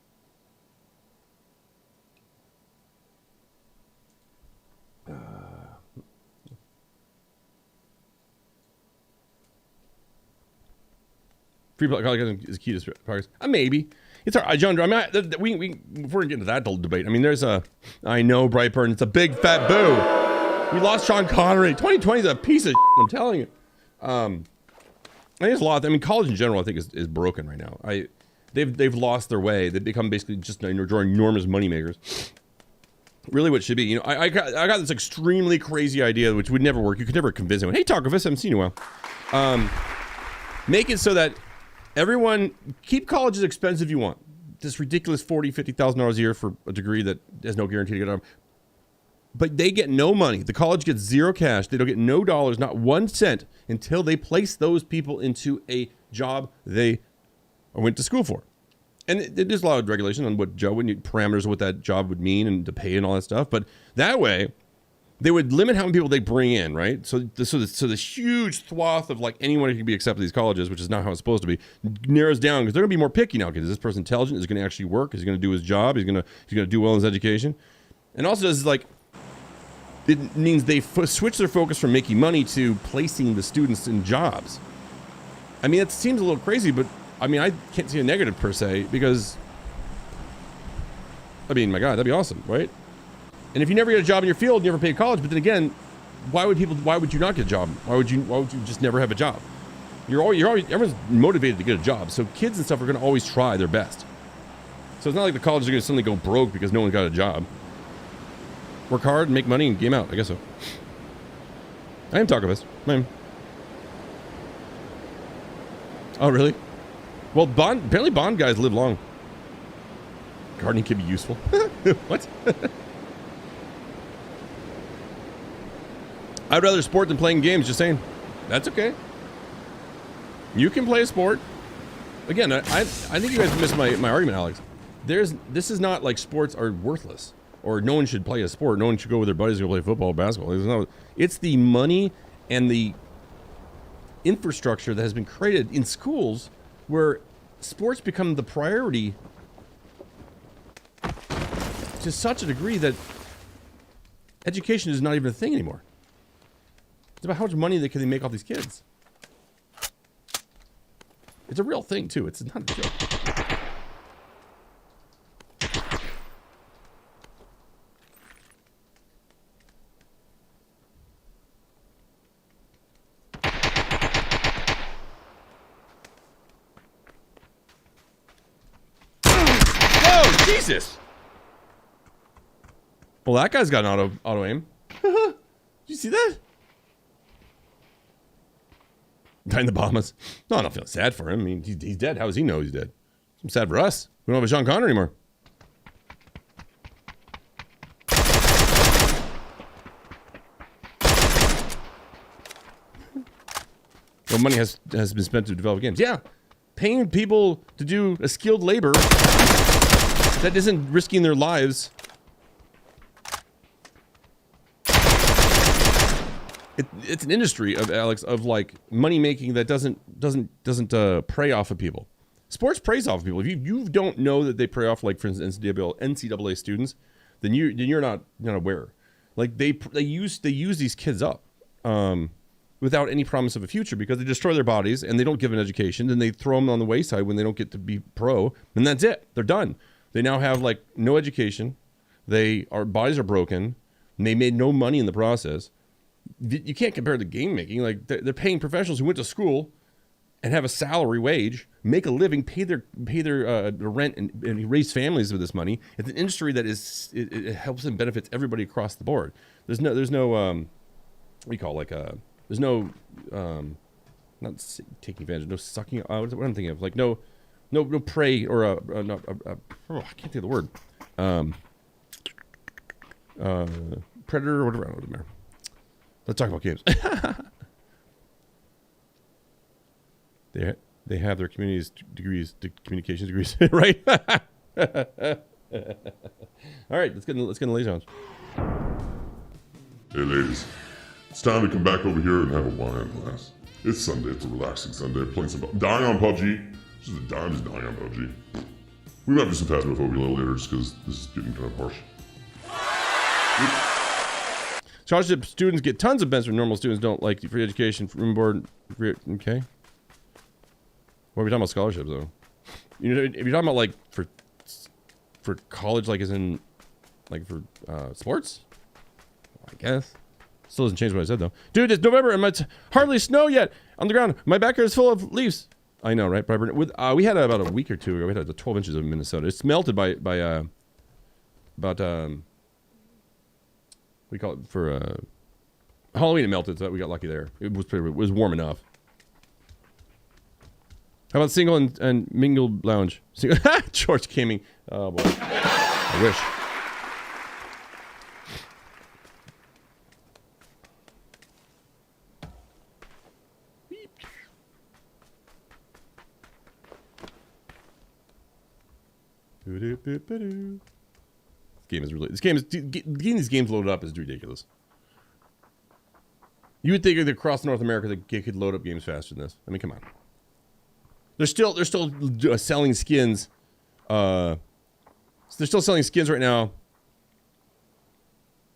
Free play is key to progress. Maybe. It's all right, John. I mean, we before we get into that debate, I mean, I know, Brightburn, it's a big fat boo. We lost Sean Connery. 2020 is a piece of shit, I'm telling you. I think there's a lot. I mean, college in general, I think, is broken right now. They've lost their way. They've become basically just drawing enormous moneymakers. Really, what it should be. I got this extremely crazy idea, which would never work. You could never convince anyone. Hey, Taco Fist, I haven't seen you in a while. Make it so that everyone, keep college as expensive you want. This ridiculous $40,000-$50,000 a year for a degree that has no guarantee to get on. But they get no money. The college gets zero cash. They don't get no dollars, not 1 cent, until they place those people into a job they went to school for. And there's a lot of regulation on what parameters of what that job would mean and to pay and all that stuff. But that way, they would limit how many people they bring in, right? So this huge swath of like anyone who can be accepted at these colleges, which is not how it's supposed to be, narrows down because they're gonna be more picky now. Because is this person intelligent? Is he gonna actually work? Is he gonna do his job? He's gonna do well in his education? And also, this is like, it means they switch their focus from making money to placing the students in jobs. I mean, it seems a little crazy, but I mean, I can't see a negative per se because, I mean, my God, that'd be awesome, right? And if you never get a job in your field, you never pay college. But then again, why would you not get a job? Why would you just never have a job? Everyone's motivated to get a job. So kids and stuff are going to always try their best. So it's not like the colleges are going to suddenly go broke because no one got a job. Work hard and make money and game out. I guess so. I am Talkabest. I am. Oh, really? Well, apparently Bond guys live long. Gardening can be useful. What? I'd rather sport than playing games, just saying. That's okay. You can play a sport. Again, I think you guys missed my argument, Alex. This is not like sports are worthless. Or no one should play a sport. No one should go with their buddies and go play football or basketball. It's the money and the infrastructure that has been created in schools where sports become the priority to such a degree that education is not even a thing anymore. It's about how much money can they make off these kids. It's a real thing too. It's not a joke. Jesus! Well, that guy's got an auto aim. Did you see that? Died in the Bahamas. No, I'm not feeling sad for him. I mean, he's dead. How does he know he's dead? I'm sad for us. We don't have a Sean Connery anymore. Well, money has been spent to develop games. Yeah. Paying people to do a skilled labor that isn't risking their lives. It's an industry of Alex of like money making that doesn't prey off of people. Sports preys off of people. If you don't know that they prey off, like for instance NCAA students, then you're not aware. Like they use these kids up without any promise of a future because they destroy their bodies and they don't give an education. Then they throw them on the wayside when they don't get to be pro, and that's it. They're done. They now have like no education. Bodies are broken. And they made no money in the process. You can't compare the game making. Like they're paying professionals who went to school and have a salary wage, make a living, pay their rent, and raise families with this money. It's an industry that it helps and benefits everybody across the board. There's no what do you call it? There's no not taking advantage, no sucking. What I'm thinking of, like no prey or I can't think of the word. Predator or whatever. I don't know. Let's talk about games. They have their communities degrees, communications degrees, right? All right, let's get in the lazy lounge. Hey ladies, it's time to come back over here and have a wine glass. It's Sunday, it's a relaxing Sunday, playing some dying on PUBG. Just dying on PUBG. We might do some Phasmophobia a little later just because this is getting kind of harsh. Scholarship students get tons of benefits. Normal students don't, like free education, room board. Okay. What are we talking about scholarships though? You know, if you're talking about like for college, like as in like for sports, I guess. Still doesn't change what I said though. Dude, it's November and it's hardly snow yet on the ground. My backyard is full of leaves. I know, right? We had about a week or two ago. We had 12 inches of Minnesota. It's melted by about we call it for Halloween. It melted, so we got lucky there. It was warm enough. How about single and mingle lounge? George Gaming. Oh boy, I wish. This game is really. Getting these games loaded up is ridiculous. You would think that across North America they could load up games faster than this. I mean, come on. They're still selling skins. They're still selling skins right now.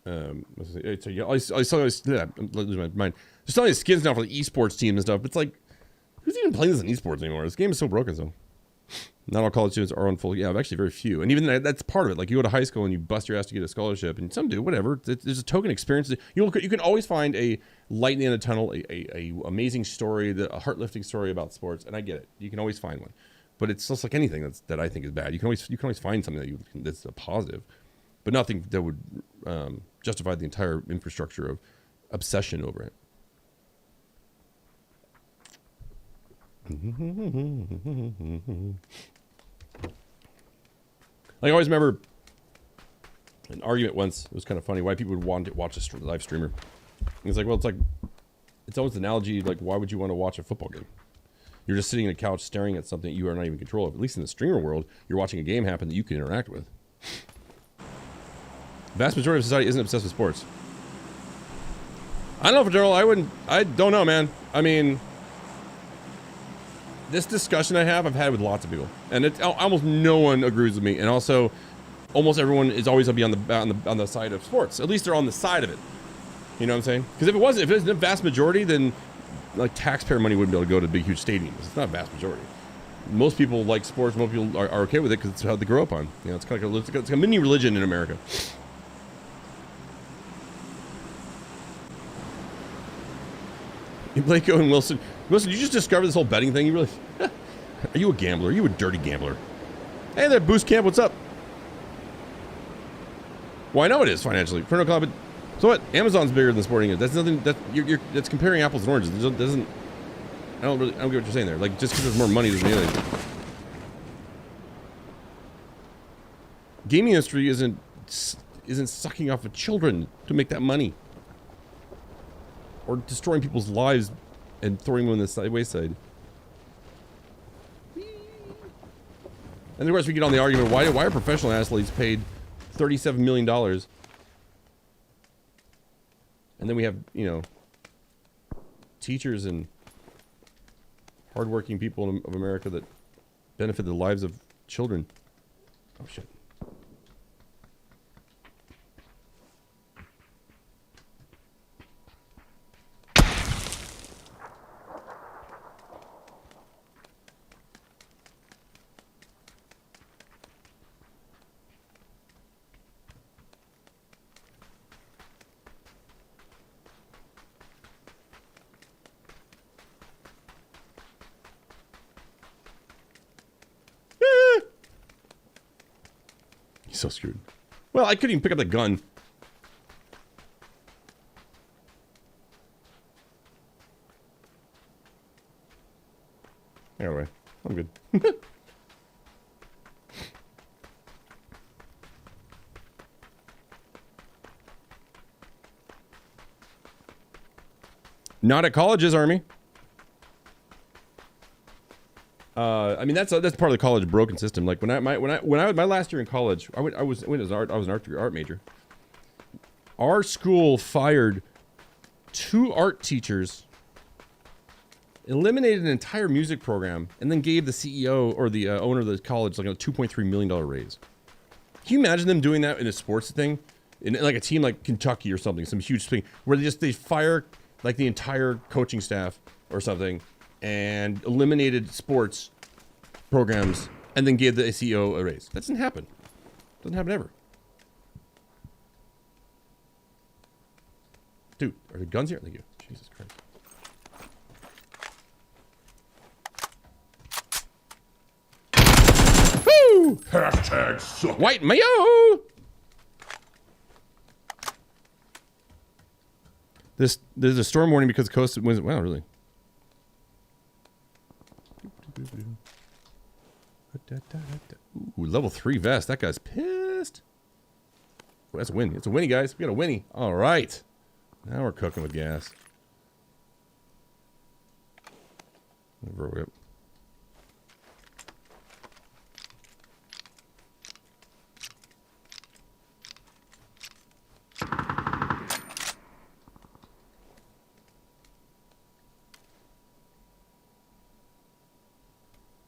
I'm losing my mind. They're selling skins now for the esports team and stuff. It's like, who's even playing this in esports anymore? This game is so broken. So, not all college students are on full. Yeah, actually, very few. And even that's part of it. Like, you go to high school and you bust your ass to get a scholarship, and some do, whatever. There's a token experience. You can always find a light in the end of the tunnel, a amazing story, a heart-lifting story about sports, and I get it. You can always find one, but it's just like anything that I think is bad. You can always find something that's a positive, but nothing that would justify the entire infrastructure of obsession over it. I always remember an argument once. It was kind of funny why people would want to watch a live streamer. It's almost an analogy like, why would you want to watch a football game? You're just sitting on a couch staring at something you are not even in control of. At least in the streamer world, you're watching a game happen that you can interact with. The vast majority of society isn't obsessed with sports. I don't know, for general, I don't know, man. I mean, this discussion I've had with lots of people, and almost no one agrees with me, and also almost everyone is always going to be on the side of sports. At least they're on the side of it. You know what I'm saying? Because if it was the vast majority, then like taxpayer money wouldn't be able to go to big huge stadiums. It's not a vast majority. Most people like sports. Most people are okay with it because it's how they grow up on. You know, it's kind of like it's a mini religion in America. Blako and Wilson. Wilson, you just discovered this whole betting thing? You really... Are you a gambler? Are you a dirty gambler? Hey there, Boost Camp, what's up? Well, I know it is financially. So what? Amazon's bigger than sporting it. That's nothing... That's comparing apples and oranges. It doesn't... I don't get what you're saying there. Like, just because there's more money doesn't mean anything. Gaming industry isn't sucking off of children to make that money. Or destroying people's lives and throwing them on the wayside. And of course we get on the argument, why are professional athletes paid $37 million? And then we have, you know, teachers and hardworking people of America that benefit the lives of children. Oh shit. So screwed. Well, I couldn't even pick up the gun. Anyway, I'm good. Not at colleges, Army. I mean that's part of the college broken system. Like when I my last year in college, I was an art major. Our school fired 2 art teachers, eliminated an entire music program, and then gave the CEO or the owner of the college like a $2.3 million raise. Can you imagine them doing that in a sports thing, in like a team like Kentucky or something, some huge thing where they fire like the entire coaching staff or something, and eliminated sports programs, and then gave the CEO a raise? That doesn't happen. Doesn't happen ever. Dude, are there guns here? Thank you. Jesus Christ. Woo! Hashtag suck. White mayo! There's a storm warning because the coast winds. Wow, really? Ooh, level 3 vest. That guy's pissed. Oh, that's a win. It's a winnie, guys. We got a winnie. All right. Now we're cooking with gas. Over whip.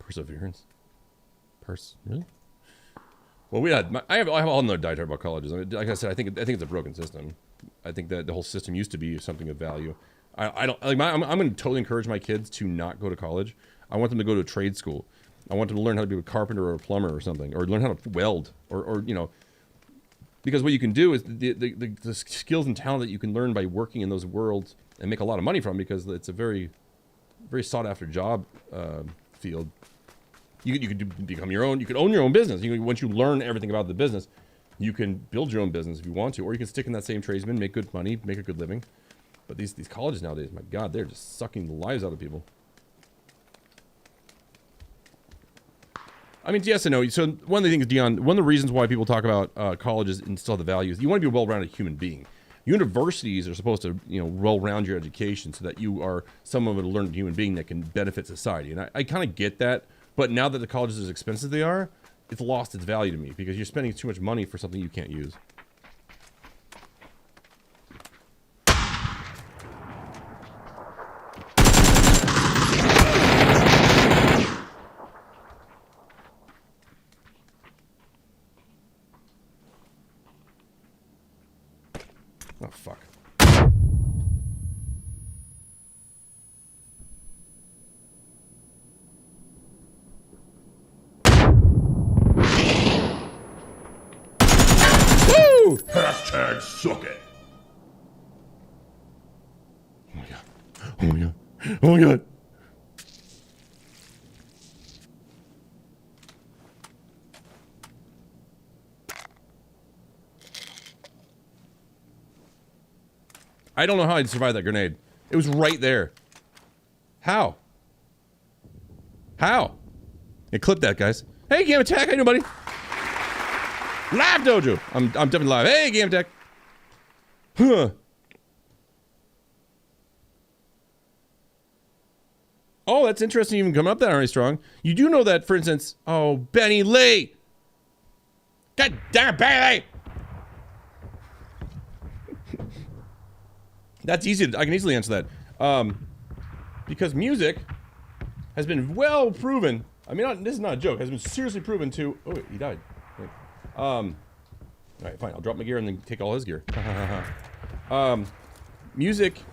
Perseverance. Really? Well, we had. I have a whole nother diatribe about colleges. I mean, like I said, I think it's a broken system. I think that the whole system used to be something of value. I don't like. I'm going to totally encourage my kids to not go to college. I want them to go to a trade school. I want them to learn how to be a carpenter or a plumber or something, or learn how to weld, or you know, because what you can do is the skills and talent that you can learn by working in those worlds and make a lot of money from, because it's a very, very sought after job field. You could become your own. You could own your own business. Once you learn everything about the business, you can build your own business if you want to, or you can stick in that same tradesman, make good money, make a good living. But these colleges nowadays, my God, they're just sucking the lives out of people. I mean, yes and no. So one of the things, Dion, one of the reasons why people talk about colleges and still have the values, you want to be a well-rounded human being. Universities are supposed to, well-round your education so that you are someone with a learned human being that can benefit society. And I kind of get that. But now that the colleges are as expensive as they are, it's lost its value to me because you're spending too much money for something you can't use. Oh, fuck. Hashtag suck it. Oh my God. Oh my God. Oh my God. I don't know how I'd survive that grenade. It was right there. How? How? Hey, clip that, guys. Hey, Game Attack. How you doing, buddy? Live Dojo. I'm definitely live. Hey, Game Attack. Huh. Oh, that's interesting. Even coming up that already strong. You do know that, for instance. Oh, Benny Lee. God damn it, Benny Lee. That's easy. I can easily answer that. Because music has been well proven. I mean, this is not a joke. Has been seriously proven to. Oh, wait, he died. Wait. All right, fine. I'll drop my gear and then take all his gear. Music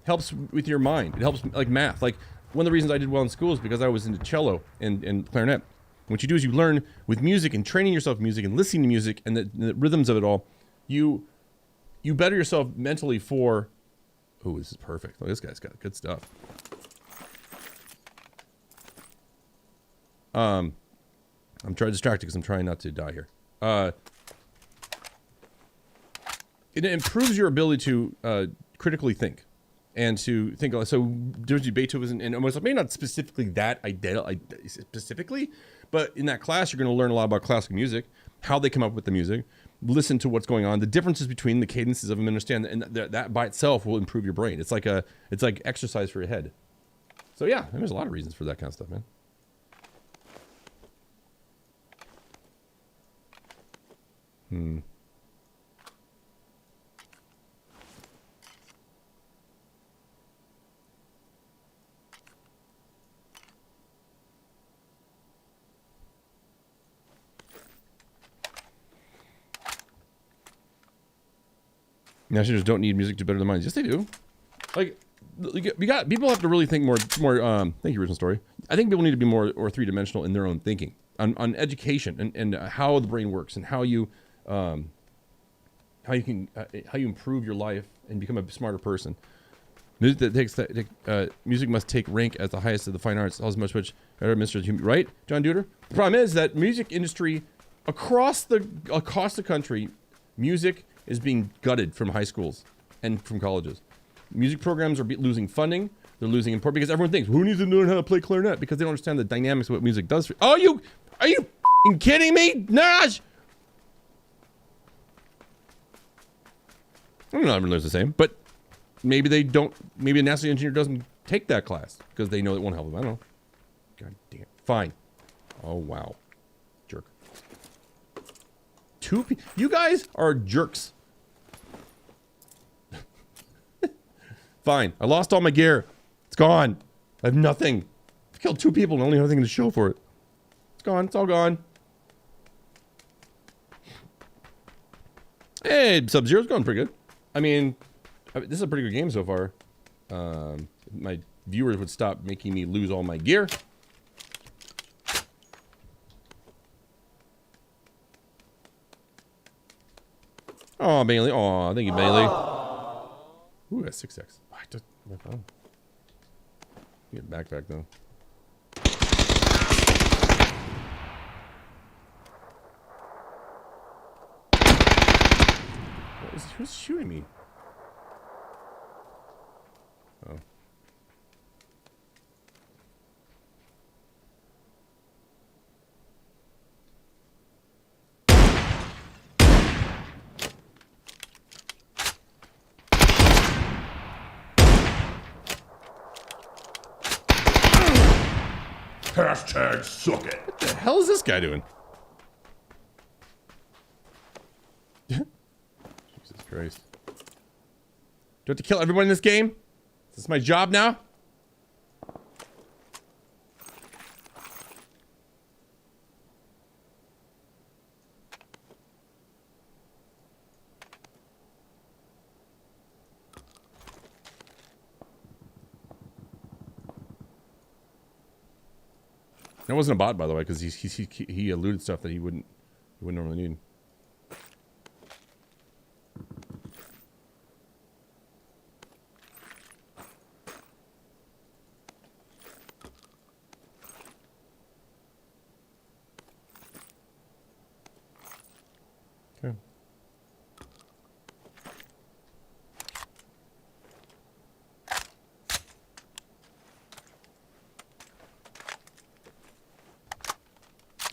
helps with your mind. It helps like math. Like one of the reasons I did well in school is because I was into cello and clarinet. What you do is you learn with music and training yourself with music and listening to music and the rhythms of it all. You better yourself mentally for. Oh, this is perfect. Oh, this guy's got good stuff. I'm trying to distract because I'm trying not to die here. It improves your ability to critically think and to think. So Beethoven and almost maybe not specifically that specifically, but in that class you're going to learn a lot about classical music, how they come up with the music, listen to what's going on, the differences between the cadences of them, understand, and that by itself will improve your brain. It's like exercise for your head. So yeah, there's a lot of reasons for that kind of stuff, man. Nationals don't need music to better their minds. Yes, they do. Like, people have to really think more. Thank you, original story. I think people need to be more or three-dimensional in their own thinking on education and how the brain works and how you improve your life and become a smarter person. Music must take rank as the highest of the fine arts, as much which right, John Duder. The problem is that music industry across the country, music is being gutted from high schools and from colleges. Music programs are losing funding. They're losing import because everyone thinks, who needs to learn how to play clarinet? Because they don't understand the dynamics of what music does. Are you kidding me, Naj? I don't know, everyone learns the same, but maybe they don't. Maybe a NASA engineer doesn't take that class because they know it won't help them. I don't know. God damn. Fine. Oh wow, jerk. You guys are jerks. Fine. I lost all my gear. It's gone. I have nothing. I've killed 2 people and only have nothing to show for it. It's gone. It's all gone. Hey, Sub-Zero's going pretty good. I mean, this is a pretty good game so far. My viewers would stop making me lose all my gear. Oh, Bailey. Oh, thank you, Bailey. Ooh, that's 6x. Oh, I just my phone. Get backpack though. Who's shooting me? Oh. Hashtag suck it. What the hell is this guy doing? Jesus Christ. Do I have to kill everyone in this game? Is this my job now? That wasn't a bot, by the way, because he eluded stuff that he wouldn't normally need. Okay.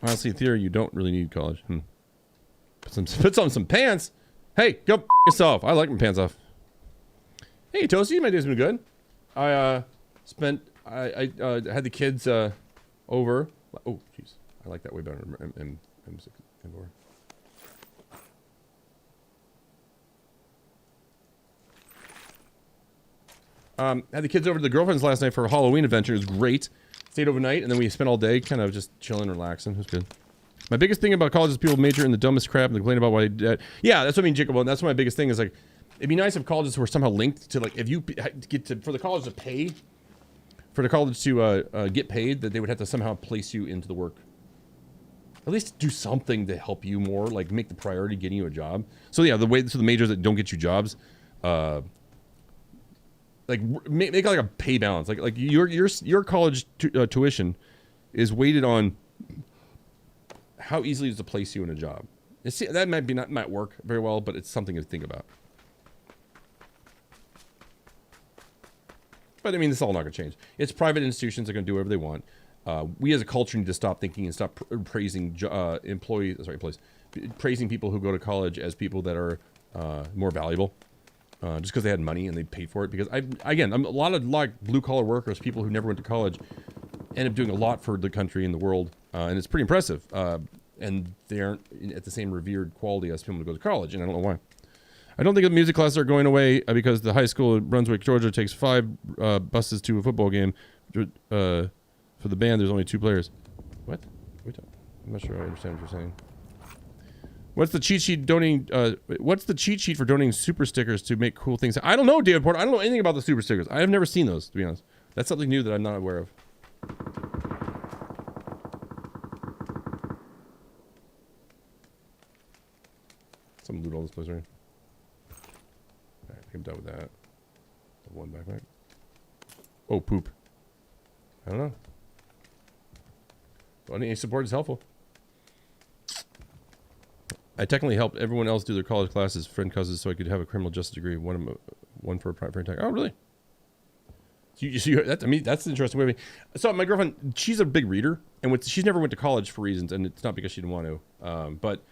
Honestly, in theory, you don't really need college. Put on some pants. Hey, go yourself. I like my pants off. Hey, Toasty, my day's been good. I had the kids over. Oh, jeez, I like that way better. M6 M4. Had the kids over to the girlfriend's last night for a Halloween adventure. It was great. Stayed overnight, and then we spent all day kind of just chilling, relaxing. It was good. My biggest thing about college is people major in the dumbest crap and complain about why they did. Yeah, that's what I mean, Jacob. And that's my biggest thing is like, it'd be nice if colleges were somehow linked to like, if you get to, for the college to pay, for the college to get paid, that they would have to somehow place you into the work. At least do something to help you more, like make the priority getting you a job. So yeah, the majors that don't get you jobs, like make like a pay balance. Like your college tuition is weighted on how easily it is to place you in a job. That might work very well, but it's something to think about. But I mean, this is all not going to change. It's private institutions that are going to do whatever they want. We as a culture need to stop thinking and stop praising praising people who go to college as people that are more valuable. Just because they had money and they paid for it. Because I'm a lot of like blue collar workers, people who never went to college, end up doing a lot for the country and the world, and it's pretty impressive. And they aren't at the same revered quality as people who go to college, and I don't know why. I don't think the music classes are going away because the high school in Brunswick, Georgia, takes 5 buses to a football game. For the band, there's only 2 players. What? I'm not sure I understand what you're saying. What's the cheat sheet donating? What's the cheat sheet for donating super stickers to make cool things? I don't know, David Porter. I don't know anything about the super stickers. I have never seen those, to be honest. That's something new that I'm not aware of. Some loot all this place, right? Alright, I think I'm done with that. One backpack. Oh, poop. I don't know. Well, any support is helpful. I technically helped everyone else do their college classes, friend cousins, so I could have a criminal justice degree. One for a private attack. Oh, really? I mean, that's an interesting way. So my girlfriend, she's a big reader, and she's never went to college for reasons, and it's not because she didn't want to. But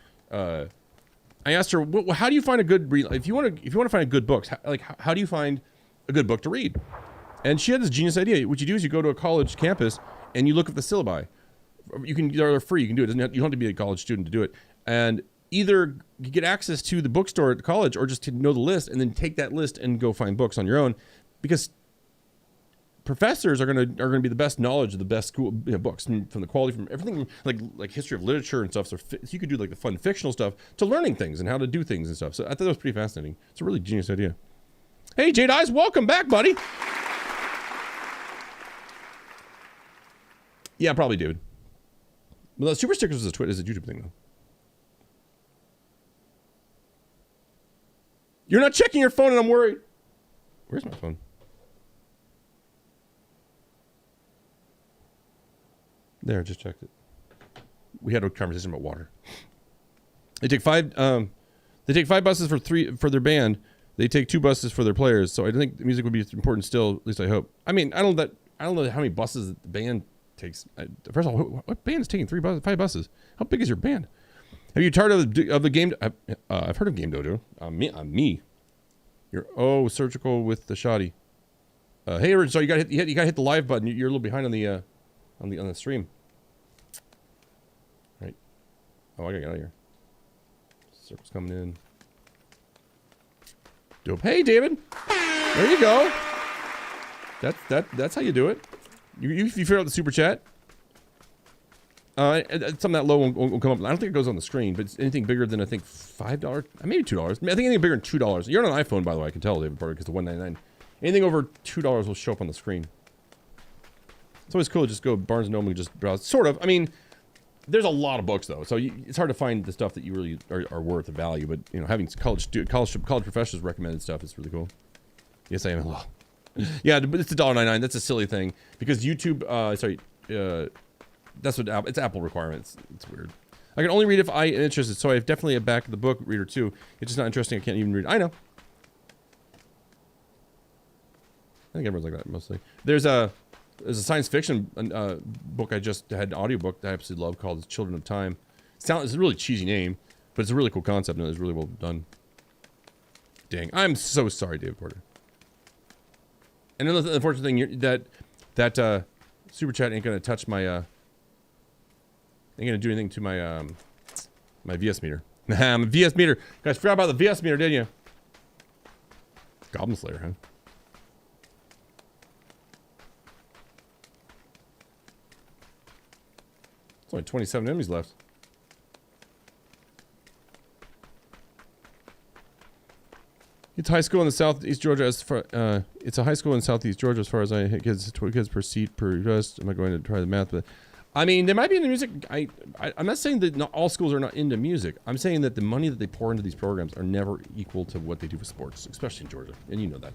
I asked her, how do you find a good read? If you want to find a good book, how do you find a good book to read? And she had this genius idea. What you do is you go to a college campus and you look at the syllabi. They're free. You can do it. You don't have to be a college student to do it. And either you get access to the bookstore at the college or just to know the list and then take that list and go find books on your own. Because professors are gonna be the best knowledge of the best school books from the quality from everything like history of literature and stuff. So you could do like the fun fictional stuff to learning things and how to do things and stuff. So I thought that was pretty fascinating. It's a really genius idea. Hey, Jade Eyes, welcome back, buddy. Yeah, probably, dude. Well, super stickers is a YouTube thing though. You're not checking your phone, and I'm worried. Where's my phone? There, just checked it. We had a conversation about water. They take five buses for their band. They take 2 buses for their players. So I think the music would be important still. At least I hope. I mean, I don't know how many buses the band takes. First of all, what band is taking 5 buses? How big is your band? Have you heard of the game? I've heard of Game Dojo. Me. You're surgical with the shoddy. Hey, Rich, so you gotta hit the live button. You're a little behind on the stream. Right. Oh, I gotta get out of here. Circle's coming in. Dope. Hey, David. There you go. That's how you do it. You figure out the super chat. Something that low won't come up. I don't think it goes on the screen, but it's anything bigger than I think $5, maybe $2. I think anything bigger than $2. You're on an iPhone, by the way. I can tell, David Porter, because the $1.99. Anything over $2 will show up on the screen. It's always cool to just go Barnes and Noble and just browse. Sort of. I mean, there's a lot of books though, so it's hard to find the stuff that you really are worth the value. But you know, having college professors recommended stuff is really cool. Yes, I am. Well, yeah, but it's $1.99. That's a silly thing because YouTube. That's what it's Apple requirements. It's weird. I can only read if I am interested, so I have definitely a back of the book reader too. It's just not interesting. I can't even read. I know. I think everyone's like that mostly. There's a science fiction book I just had, an audiobook that I absolutely love called Children of Time. It's a really cheesy name, but it's a really cool concept and it's really well done. Dang, I'm so sorry, David Porter. And another unfortunate thing that super chat ain't gonna touch my ain't gonna do anything to my my VS meter. I'm a VS meter. You guys forgot about the VS meter, didn't you? Goblin Slayer, huh? There's only 27 enemies left. It's high school in the Southeast Georgia as far, it's a high school in Southeast Georgia as far as I hit kids per seat per rest. Am I going to try the math? But I mean, there might be into music. I'm not saying that not all schools are not into music. I'm saying that the money that they pour into these programs are never equal to what they do for sports, especially in Georgia, and you know that.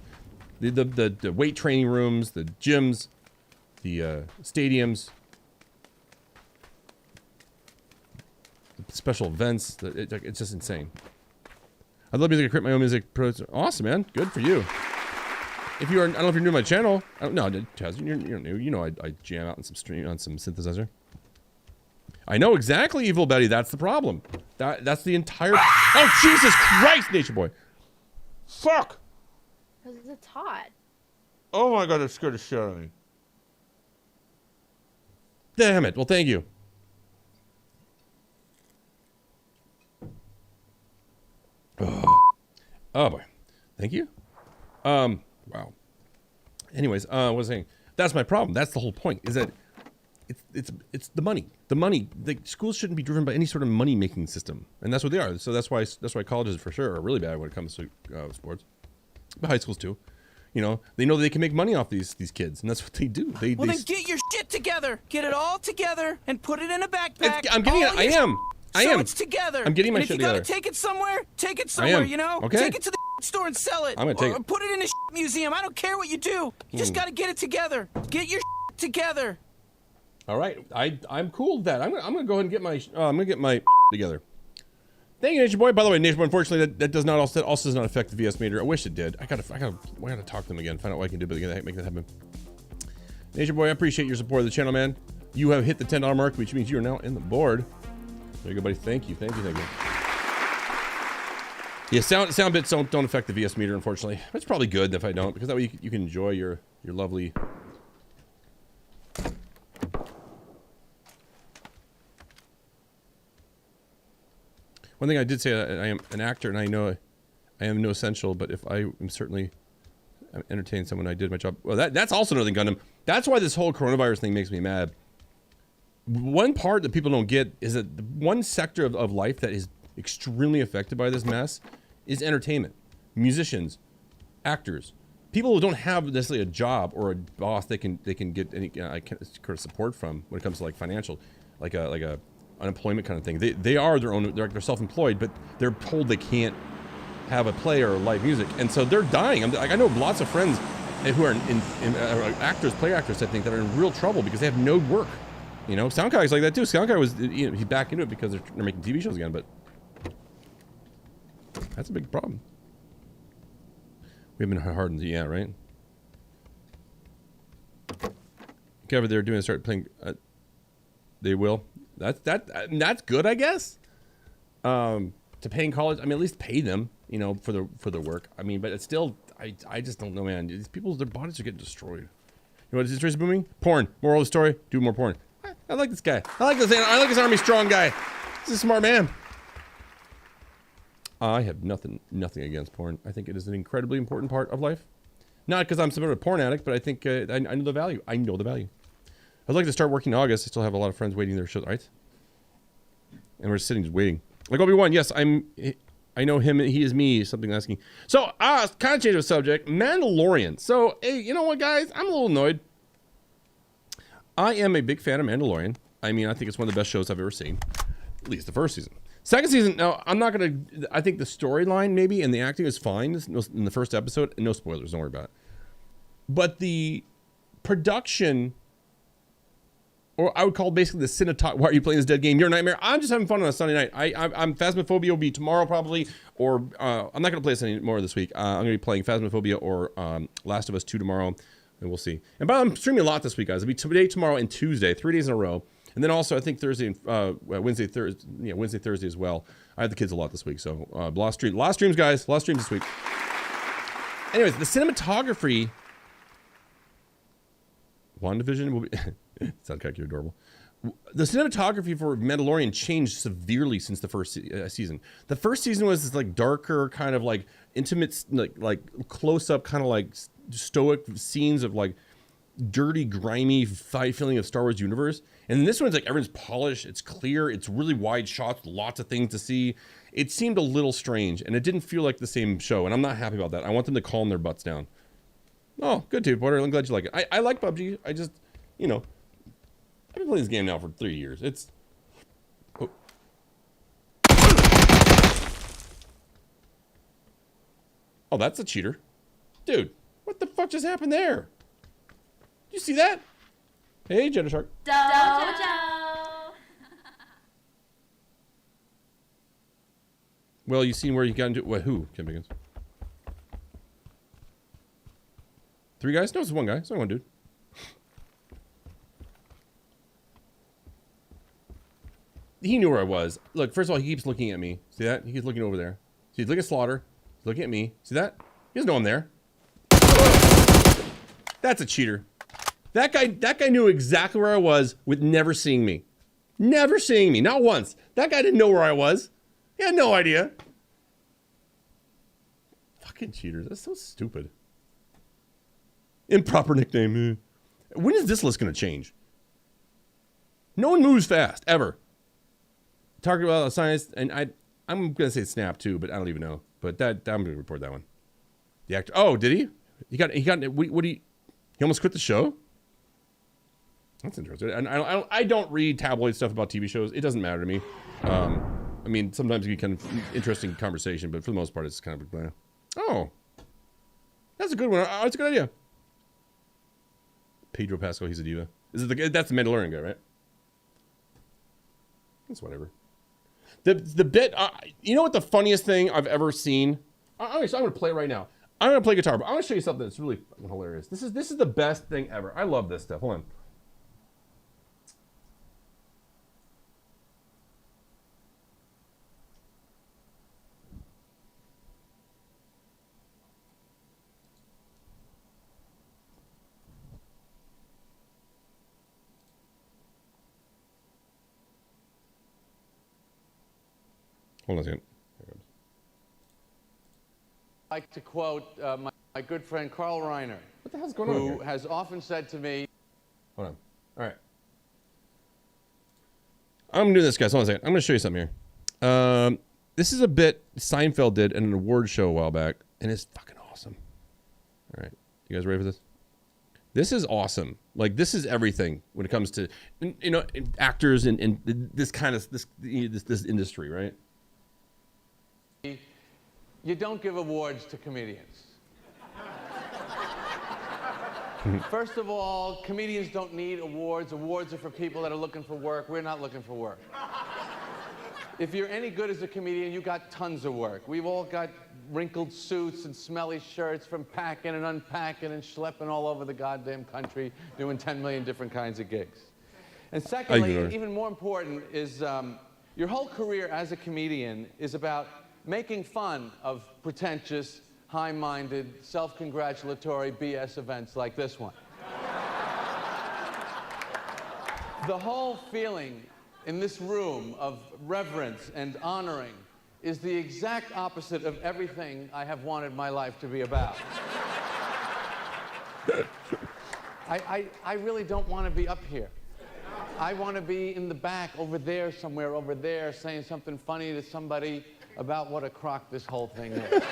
The weight training rooms, the gyms, the stadiums, the special events. It's just insane. I love music. I create my own music. Awesome, man. Good for you. If you are, I don't know if you're new to my channel. No, Chaz, you're new. You know I jam out on some synthesizer. I know exactly, Evil Betty. That's the problem. That's the entire. Oh Jesus Christ, Nature Boy. Fuck. Because it's hot. Oh my God, that scared the shit out of me. Damn it. Well, thank you. Oh boy, thank you. Wow. Anyways, what was I saying? That's my problem. That's the whole point. Is that it's the money. The money. The schools shouldn't be driven by any sort of money making system, and that's what they are. So that's why colleges for sure are really bad when it comes to signs, but high schools too. You know they can make money off these kids, and that's what they do. Then get your shit together. Get it all together and put it in a backpack. I'm getting it. I am. So it's together. I'm getting my shit together. If you gotta take it somewhere, take it somewhere, you know? Okay. Take it to the store and sell it. I'm gonna take it. Or put it in a museum. I don't care what you do. You just gotta get it together. Get your together. All right. I'm cool with that. I'm gonna go ahead and get my together. Thank you, Nature Boy. By the way, Nature Boy, unfortunately, that does not also does not affect the VS meter. I wish it did. I gotta talk to them again, find out what I can do, but make that happen. Nature Boy, I appreciate your support of the channel, man. You have hit the $10 mark, which means you are now in the board. There you go, buddy. Thank you. Yeah, sound bits don't affect the VS meter, unfortunately. But it's probably good if I don't, because that way you can enjoy your lovely. One thing I did say, I am an actor, and I know I am no essential, but if I am certainly I entertained someone. I did my job. Well, that's also another thing, Gundam. That's why this whole coronavirus thing makes me mad. One part that people don't get is that the one sector of life that is extremely affected by this mess is entertainment. Musicians, actors, people who don't have necessarily a job or a boss they can get any kind of support from when it comes to like financial, like a unemployment kind of thing. They are their own. They're self-employed, but they're told they can't have a play or live music, and so they're dying. I know lots of friends who are in actors, play actors, I think, that are in real trouble because they have no work. You know, Soundkai's like that too. Soundkai was, you know, he's back into it because they're making TV shows again, but that's a big problem. We've been hardened, yeah, right? Kevin, they're doing start playing. They will. That's good, I guess. To paying college, I mean, at least pay them, you know, for their work. I mean, but it's still, I just don't know, man. These people, their bodies are getting destroyed. You know what is Tracy booming? Porn. Moral of the story: do more porn. I like this guy. I like this army strong guy. He's a smart man. I have nothing against porn. I think it is an incredibly important part of life. Not because I'm some sort of porn addict, but I think I know the value. I know the value. I'd like to start working in August. I still have a lot of friends waiting their shows, right? And we're sitting just waiting. Like Obi-Wan, yes, I know him, he is me, something asking. So, kind of change the subject, Mandalorian. So, hey, you know what, guys? I'm a little annoyed. I am a big fan of Mandalorian. I mean, I think it's one of the best shows I've ever seen. At least the first season. Second season, no, I'm not going to, I think the storyline maybe and the acting is fine in the first episode. No spoilers, don't worry about it. But the production, or I would call basically the cinematography. Why are you playing this dead game? You're a nightmare. I'm just having fun on a Sunday night. I'm Phasmophobia will be tomorrow probably, or I'm not going to play this anymore this week. I'm going to be playing Phasmophobia or Last of Us 2 tomorrow, and we'll see. And by the way, I'm streaming a lot this week, guys. It'll be today, tomorrow, and Tuesday, 3 days in a row. And then also I think Thursday, Wednesday, Thursday as well. I have the kids a lot this week, so a lot of streams, guys. A lot of streams this week. Anyways, the cinematography. WandaVision will be. Sound kind of adorable. The cinematography for Mandalorian changed severely since the first season. The first season was this like darker, kind of like intimate, like close up, kind of like stoic scenes of like dirty, grimy feeling of Star Wars universe. And this one's like everyone's polished, it's clear, it's really wide shots, lots of things to see. It seemed a little strange, and it didn't feel like the same show, and I'm not happy about that. I want them to calm their butts down. Oh, good too, Porter. I'm glad you like it. I like PUBG. I just, you know, I've been playing this game now for 3 years. It's... Oh. Oh, that's a cheater. Dude, what the fuck just happened there? Did you see that? Hey, Jenna Shark. Dojo. Well, you seen where you got into... What, who? Kim Biggins? 3 guys? No, it's 1 guy. It's only 1 dude. He knew where I was. Look, first of all, he keeps looking at me. See that? He keeps looking over there. See, look at Slaughter. He's looking at me. See that? He doesn't know I'm there. That's a cheater. That guy knew exactly where I was with never seeing me. Never seeing me. Not once. That guy didn't know where I was. He had no idea. Fucking cheaters. That's so stupid. Improper nickname. When is this list going to change? No one moves fast, ever. Talking about science, and I'm going to say Snap too, but I don't even know. But I'm going to report that one. The actor. Oh, did he? He almost quit the show? That's interesting. And I don't read tabloid stuff about TV shows. It doesn't matter to me. I mean, sometimes it can be kind of interesting conversation, but for the most part, it's kind of oh, that's a good one. Oh, that's a good idea. Pedro Pascal, he's a diva. That's the Mandalorian guy, right? It's whatever. The bit, you know what the funniest thing I've ever seen? I'm going to play it right now. I'm going to play guitar, but I'm going to show you something that's really fucking hilarious. This is the best thing ever. I love this stuff. Hold on. Hold on a second. I like to quote my My good friend Carl Reiner, What the hell's going on who here? has often said to me, Hold on. All right. I'm gonna do this, guys. Hold on a second. I'm gonna show you something here. This is a bit Seinfeld did in an award show a while back, and it's fucking awesome. All right, you guys ready for this? This is awesome. Like, this is everything when it comes to, you know, actors and this kind of this industry, right? you don't give awards to comedians. First of all, comedians don't need awards. Awards are for people that are looking for work. We're not looking for work. If you're any good as a comedian, you got tons of work. We've all got wrinkled suits and smelly shirts from packing and unpacking and schlepping all over the goddamn country, doing 10 million different kinds of gigs. And secondly, even more important, is your whole career as a comedian is about making fun of pretentious, high-minded, self-congratulatory BS events like this one. The whole feeling in this room of reverence and honoring is the exact opposite of everything I have wanted my life to be about. I really don't want to be up here. I want to be in the back, over there, somewhere over there, saying something funny to somebody about what a crock this whole thing is.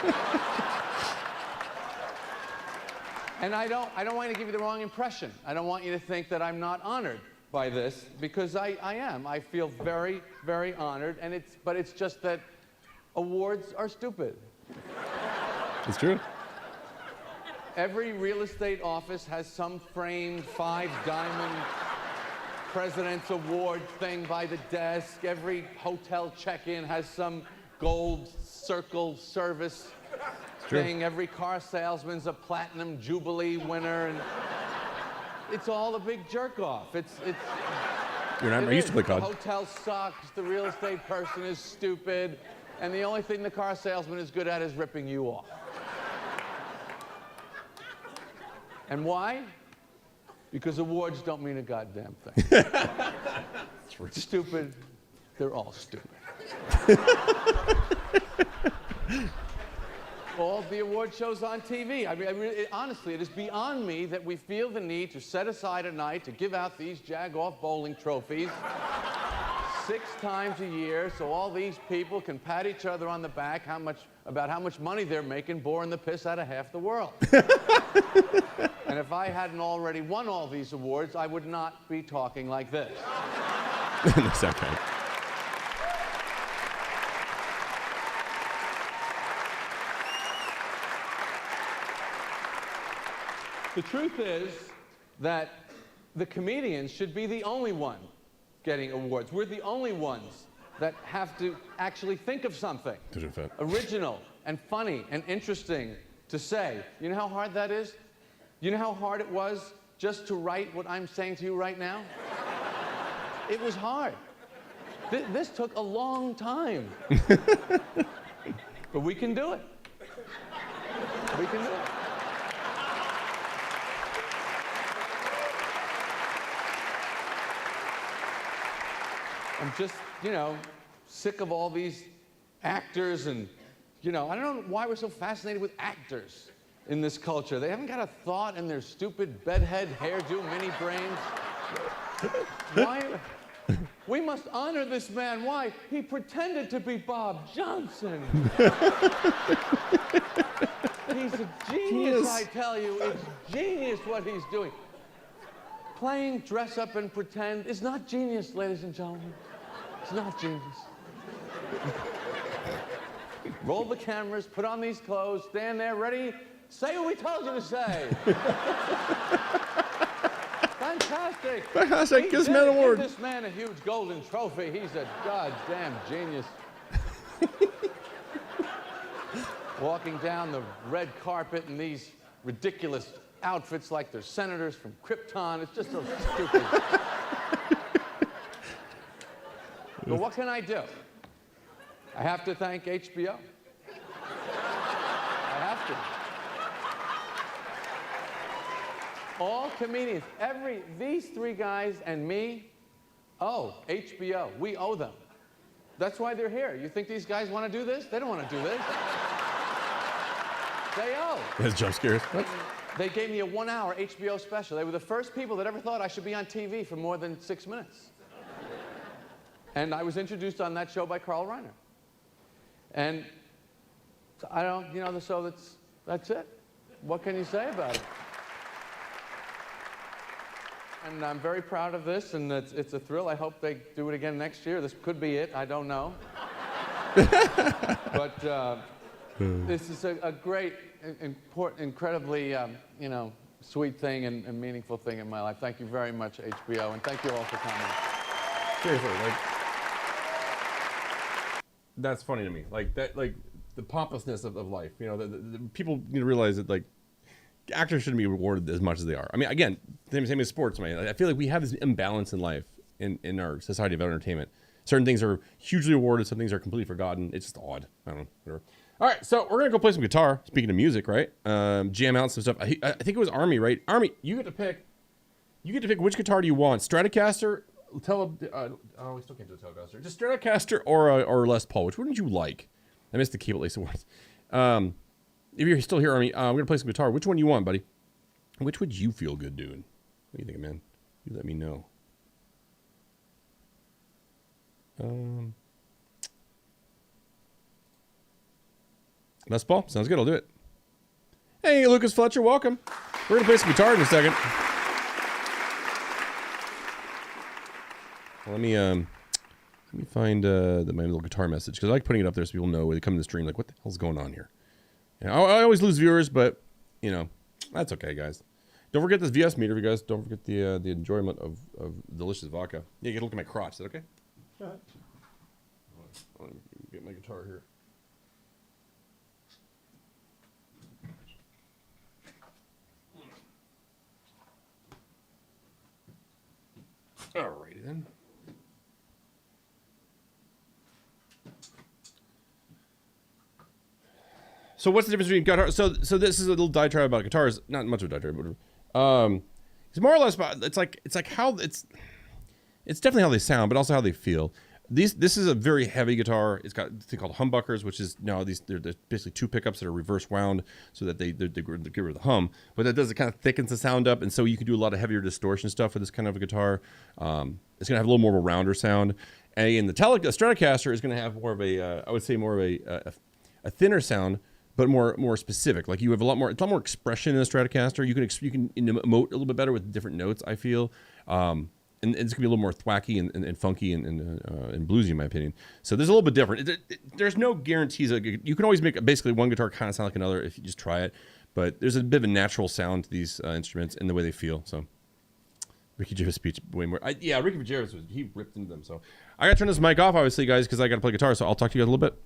And I don't want to give you the wrong impression. I don't want you to think that I'm not honored by this, because I am. I feel very, very honored, and but it's just that awards are stupid. It's true. Every real estate office has some framed 5-diamond President's Award thing by the desk. Every hotel check-in has some gold circle service thing. Every car salesman's a platinum jubilee winner, and it's all a big jerk-off. You're not used to play COD. The hotel sucks, the real estate person is stupid, and the only thing the car salesman is good at is ripping you off. And why? Because awards don't mean a goddamn thing. Stupid, they're all stupid. All the award shows on TV. I mean, honestly, it is beyond me that we feel the need to set aside a night to give out these jag-off bowling trophies 6 times a year, so all these people can pat each other on the back about how much money they're making boring the piss out of half the world. And if I hadn't already won all these awards, I would not be talking like this. That's okay. The truth is that the comedians should be the only one getting awards. We're the only ones that have to actually think of something original and funny and interesting to say. You know how hard that is? You know how hard it was just to write what I'm saying to you right now? It was hard. This took a long time. But we can do it. We can do it. I'm just, sick of all these actors and, I don't know why we're so fascinated with actors in this culture. They haven't got a thought in their stupid bedhead hairdo mini brains. Why? We must honor this man. Why? He pretended to be Bob Johnson. He's a genius, I tell you. It's genius what he's doing. Playing dress up and pretend is not genius, ladies and gentlemen. It's not genius. Roll the cameras, put on these clothes, stand there, ready, say what we told you to say. Fantastic. Fantastic. Give this man an award. Give this man a huge golden trophy. He's a goddamn genius. Walking down the red carpet in these ridiculous outfits like they're senators from Krypton. It's just so stupid. But what can I do? I have to thank HBO. I have to. All comedians, these 3 guys and me, HBO, we owe them. That's why they're here. You think these guys want to do this? They don't want to do this. They owe. That's jump scares. What? They gave me a 1-hour HBO special. They were the first people that ever thought I should be on TV for more than 6 minutes. And I was introduced on that show by Carl Reiner. And so I don't, you know, so that's it. What can you say about it? And I'm very proud of this, and it's a thrill. I hope they do it again next year. This could be it. I don't know. But this is a great, important, incredibly, you know, sweet thing and meaningful thing in my life. Thank you very much, HBO, and thank you all for coming. Seriously, like, that's funny to me. Like that, like the pompousness of life. You know, the people need to realize that like actors shouldn't be rewarded as much as they are. I mean, again, same as sports, man. I feel like we have this imbalance in life in our society of entertainment. Certain things are hugely awarded, some things are completely forgotten. It's just odd. I don't know. Whatever. All right, so we're gonna go play some guitar. Speaking of music, right? Jam out some stuff. I think it was Army, right? Army, you get to pick. You get to pick which guitar do you want? Stratocaster, we still can't do a Telecaster. Just Stratocaster or Les Paul. Which one would you like? I missed the keyboard at least once. If you're still here, Army, we're gonna play some guitar. Which one do you want, buddy? Which would you feel good doing? What do you think, man? You let me know. Les Paul, sounds good. I'll do it. Hey, Lucas Fletcher, welcome. We're gonna play some guitar in a second. Well, let me find my little guitar message because I like putting it up there so people know when they come to the stream. Like, what the hell's going on here? Yeah, I always lose viewers, but you know that's okay, guys. Don't forget this VS meter, you guys. Don't forget the enjoyment of delicious vodka. Yeah, you can look at my crotch. Is that okay? Go ahead. Let me get my guitar here. Alrighty then. So what's the difference between guitar? So this is a little diatribe about guitars. Not much of a diatribe, but it's more or less about it's like how it's definitely how they sound, but also how they feel. This is a very heavy guitar. It's got a thing called humbuckers, which is they're basically two pickups that are reverse wound so that they get rid of the hum. But that does, it kind of thickens the sound up, and so you can do a lot of heavier distortion stuff with this kind of a guitar. It's gonna have a little more of a rounder sound. And the Stratocaster is gonna have more of a I would say more of a thinner sound, but more specific. Like you have it's a lot more expression in a Stratocaster. You can emote a little bit better with different notes, I feel. And it's gonna be a little more thwacky and funky and bluesy in my opinion. So there's a little bit different. There's no guarantees. You can always make basically one guitar kind of sound like another if you just try it. But there's a bit of a natural sound to these instruments and the way they feel. So Ricky Gervais' speech way more. Ricky Gervais he ripped into them. So I gotta turn this mic off obviously, guys, because I gotta play guitar. So I'll talk to you guys a little bit.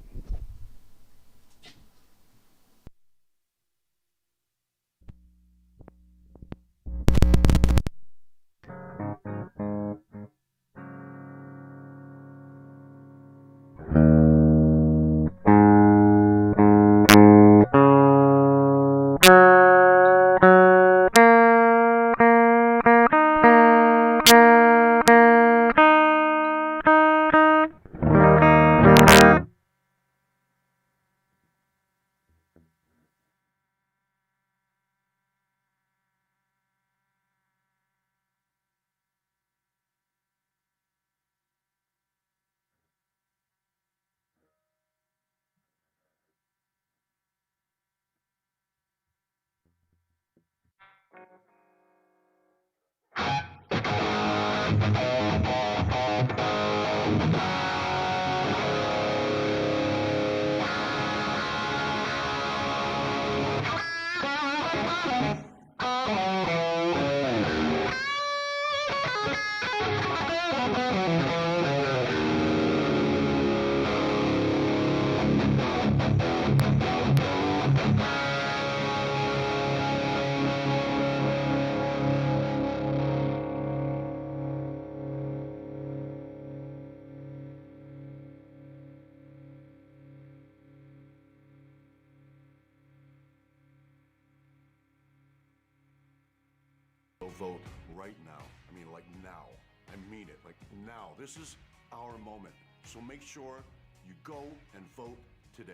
Vote right now. I mean, like now. I mean it. Like now. This is our moment. So make sure you go and vote today.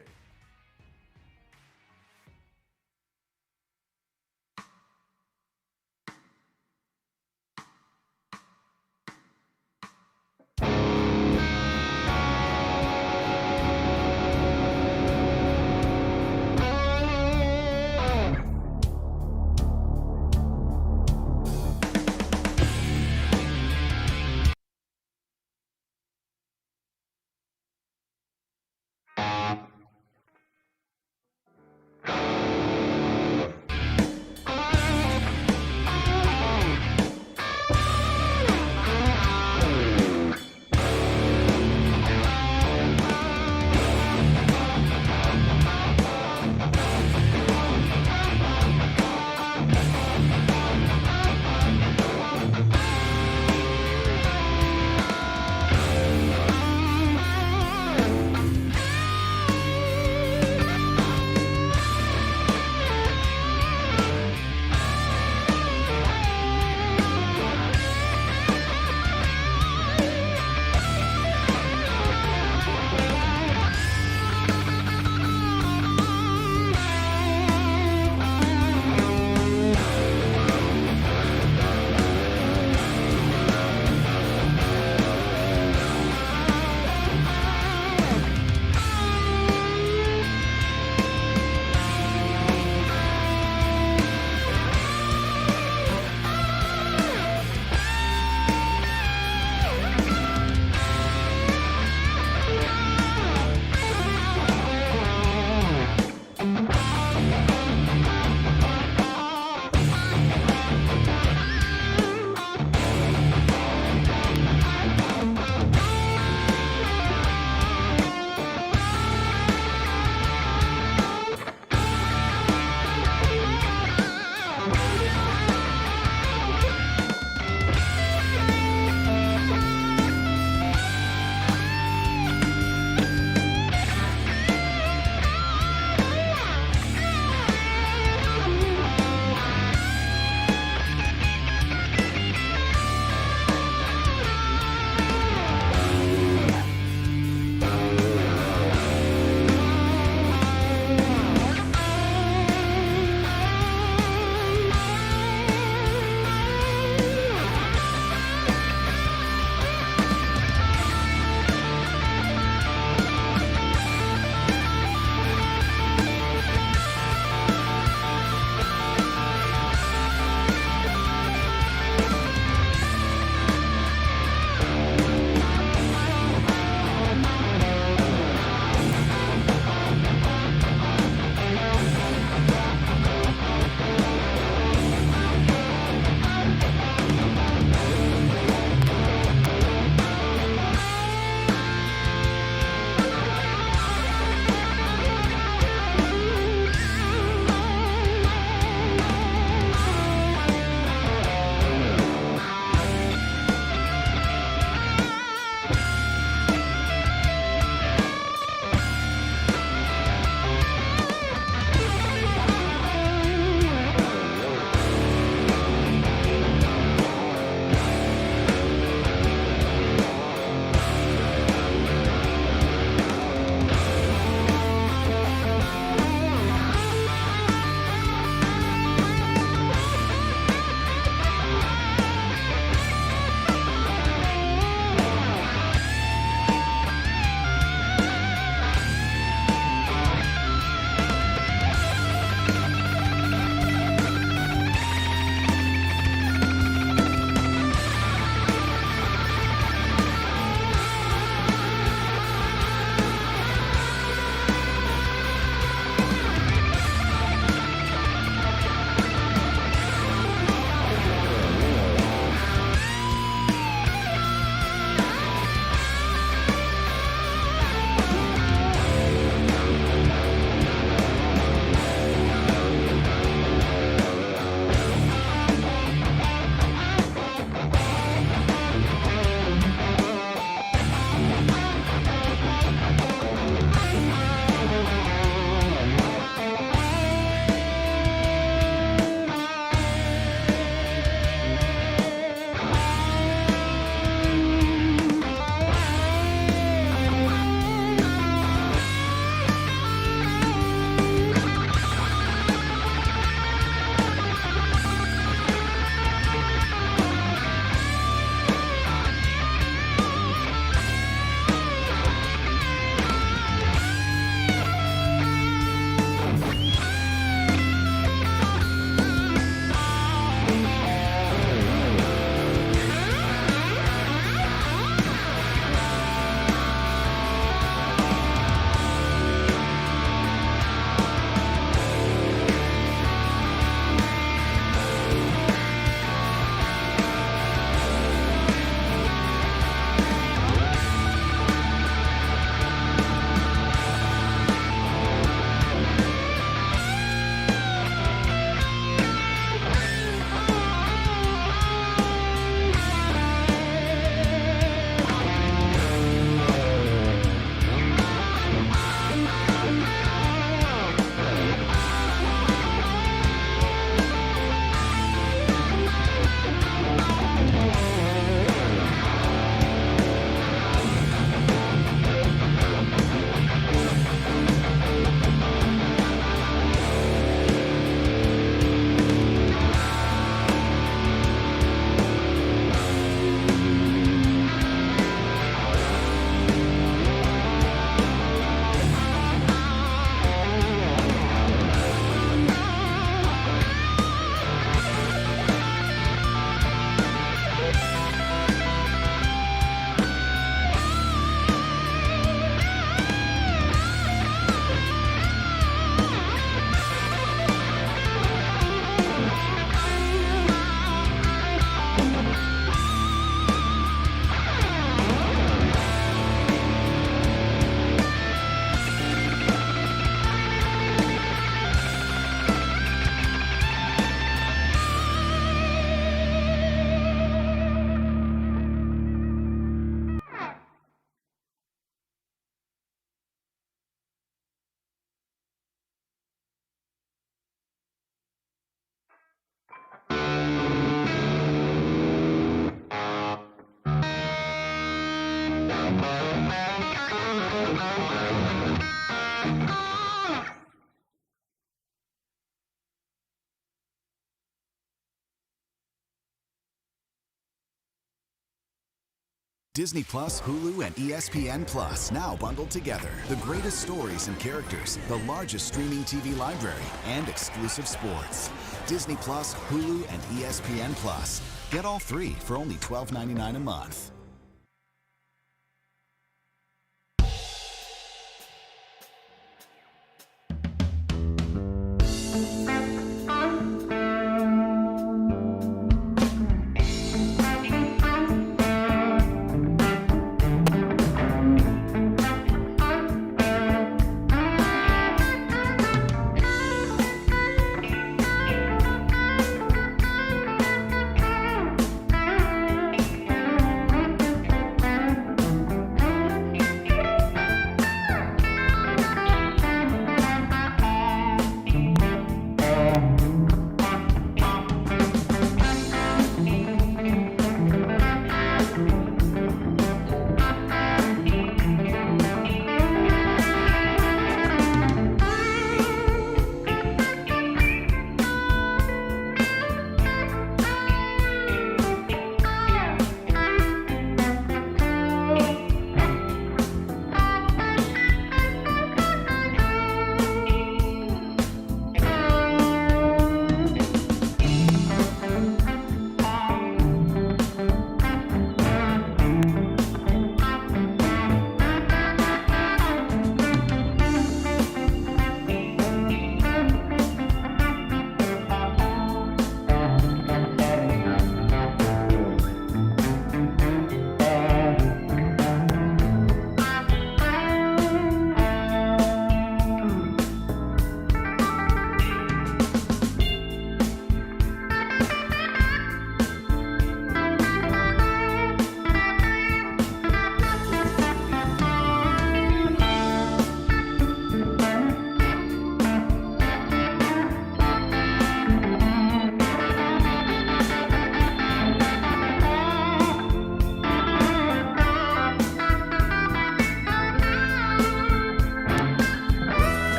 Disney Plus, Hulu, and ESPN Plus now bundled together. The greatest stories and characters, the largest streaming TV library, and exclusive sports. Disney Plus, Hulu, and ESPN Plus. Get all three for only $12.99 a month.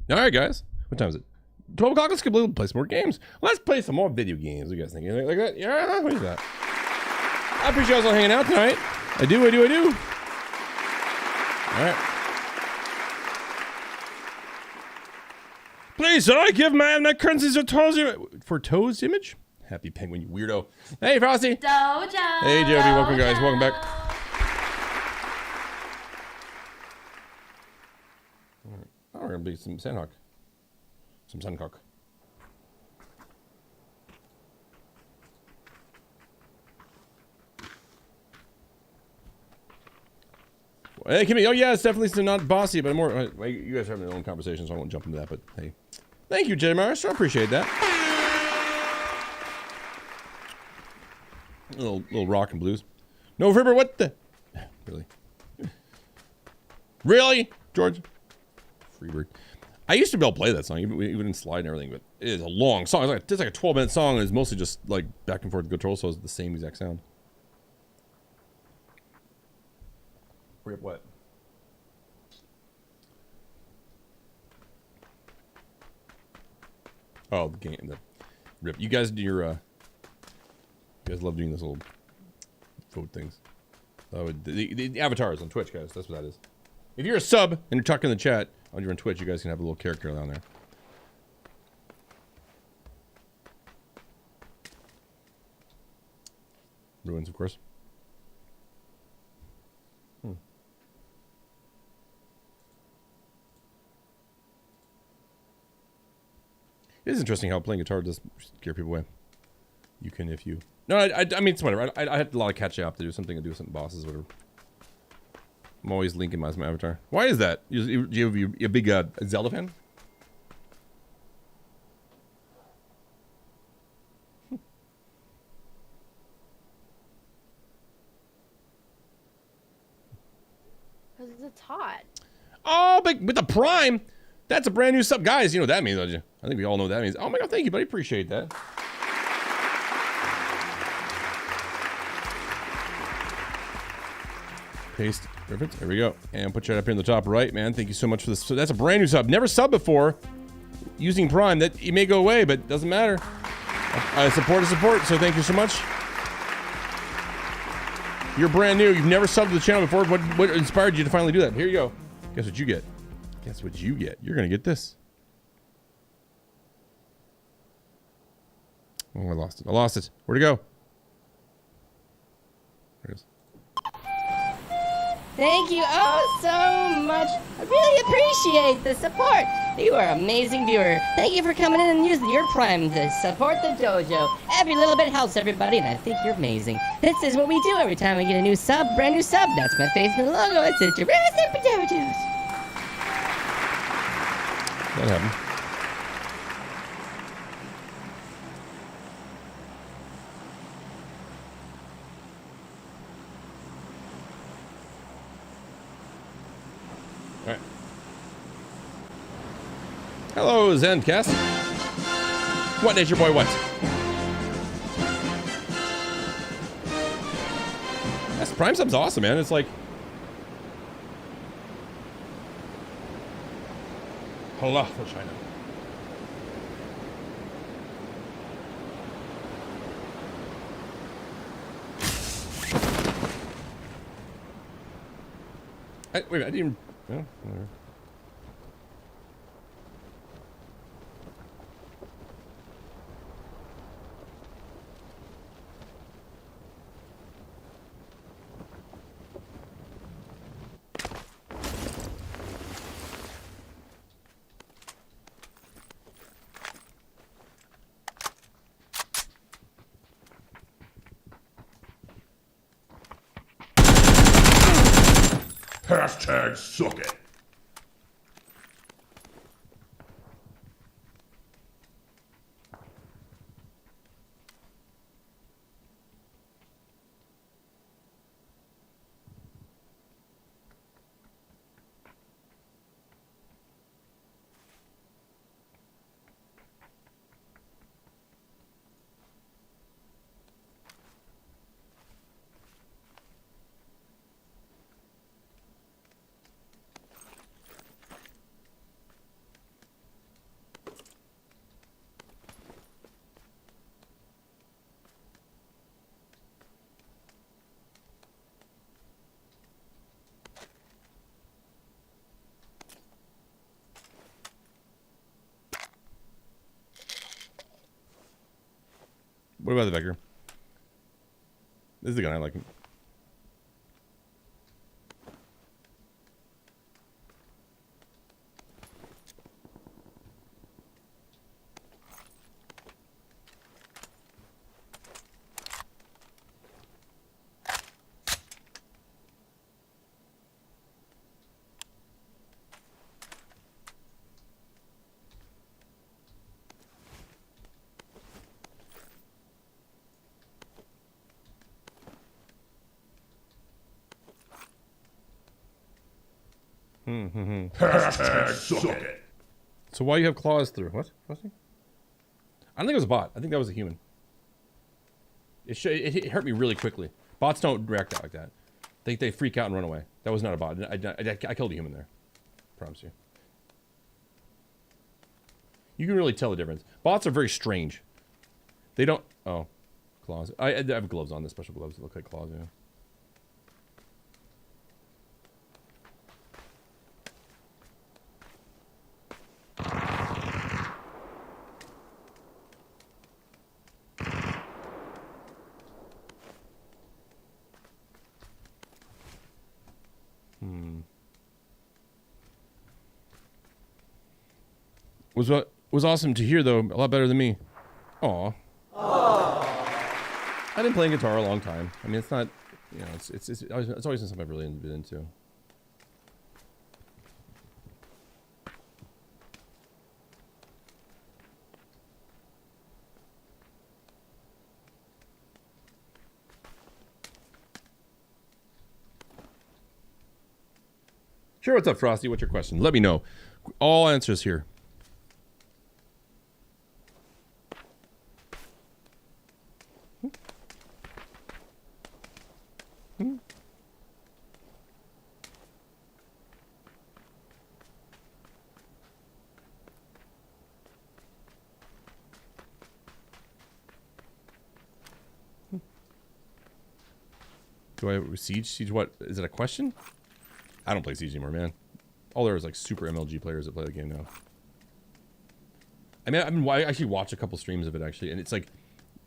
All right, guys. What time is it? 12 o'clock. Let's play some more games. Let's play some more video games. What do you guys think? Anything like that? Yeah, what is that? I appreciate you guys all hanging out tonight. I do. All right. Please, sir, I give man that currencies for toes image. Happy penguin, you weirdo. Hey, Frosty. Dojo. Hey, Joby. Welcome, guys. Welcome back. Oh, we're gonna be some sandhawk. Some suncock. Hey, Kimmy. Oh, yeah, it's definitely still not bossy, but more. You guys are having your own conversation, so I won't jump into that. But hey, thank you, J. Mars. I appreciate that. Little rock and blues. No, Ripper, what the? Really? Really, George? Freebird. I used to be able to play that song, even in slide and everything, but it is a long song. It's like a 12-minute song, and it's mostly just like back and forth control, so it's the same exact sound. Rip what? Oh, the game. The Rip. You guys do your. You guys love doing this little vote things. The avatars on Twitch, guys. That's what that is. If you're a sub and you're talking in the chat on your own Twitch, you guys can have a little character down there. Ruins, of course. It is interesting how playing guitar does scare people away. You can if you... No, I mean, it's whatever. I had a lot of catching up to do something, to do some bosses, whatever. I'm always linking my avatar. Why is that? You a big Zelda fan? Because it's hot. Oh, but with the Prime, that's a brand new sub. Guys, you know what that means, don't you? I think we all know what that means. Oh my god, thank you, buddy. Appreciate that. Paste. Perfect. There we go. And put you up here in the top right, man. Thank you so much for this. So that's a brand new sub. Never subbed before. Using Prime. That it may go away, but it doesn't matter. Support is support, so thank you so much. You're brand new. You've never subbed to the channel before. What inspired you to finally do that? Here you go. Guess what you get? Guess what you get? You're gonna get this. Oh, I lost it. I lost it. Where'd it go? There it is. Thank you oh so much. I really appreciate the support. You are an amazing viewer. Thank you for coming in and using your Prime to support the dojo. Every little bit helps everybody, and I think you're amazing. This is what we do every time we get a new sub, brand new sub. That's my face in the logo. It's Jurassic Potatoes. That happened. All right. Hello, Zencast. What, Nature Boy? What? That's Prime Sub's awesome, man. It's like Allah for China. Wait, I didn't even... No, whatever. Hashtag suck it. What about the Vector? This is the gun I like. Hashtag suck it. So why you have claws through? What? I don't think it was a bot. I think that was a human. It hurt me really quickly. Bots don't react out like that. They freak out and run away. That was not a bot. I killed a human there. Promise you. You can really tell the difference. Bots are very strange. They don't... Oh. Claws. I have gloves on. The special gloves that look like claws, yeah. Was awesome to hear though, a lot better than me. Aw. I've been playing guitar a long time. I mean, it's not, you know, it's always been something I've really been into. Sure, what's up, Frosty? What's your question? Let me know. All answers here. Do I Siege? Siege what? Is it a question? I don't play Siege anymore, man. All there is like super MLG players that play the game now. I mean, I actually watch a couple streams of it actually, and it's like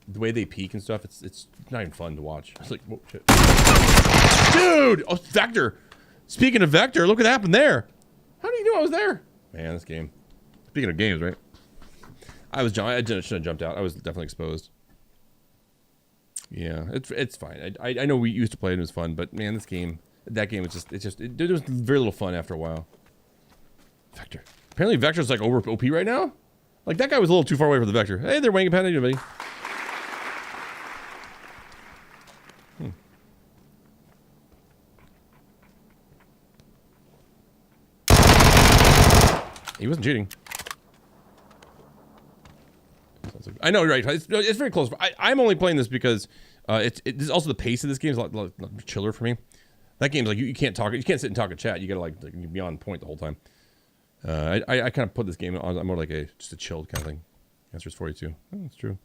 the way they peek and stuff. It's not even fun to watch. It's like, whoa, shit. Dude! Oh, Vector. Speaking of Vector, look what happened there. How do you know I was there? Man, this game. Speaking of games, right? I shouldn't have jumped out. I was definitely exposed. Yeah, it's fine. I know we used to play it and it was fun, but man, this game, that game was just there was very little fun after a while. Vector. Apparently Vector's like over OP right now. Like that guy was a little too far away for the Vector. Hey there, Wang Panda, buddy. He wasn't cheating. I know, right? It's very close. I'm only playing this because it's also the pace of this game is a lot chiller for me. That game's like you can't talk, you can't sit and talk and chat. You gotta like be on point the whole time. I kind of put this game on more like just a chilled kind of thing. Answer is 42. Oh, that's true.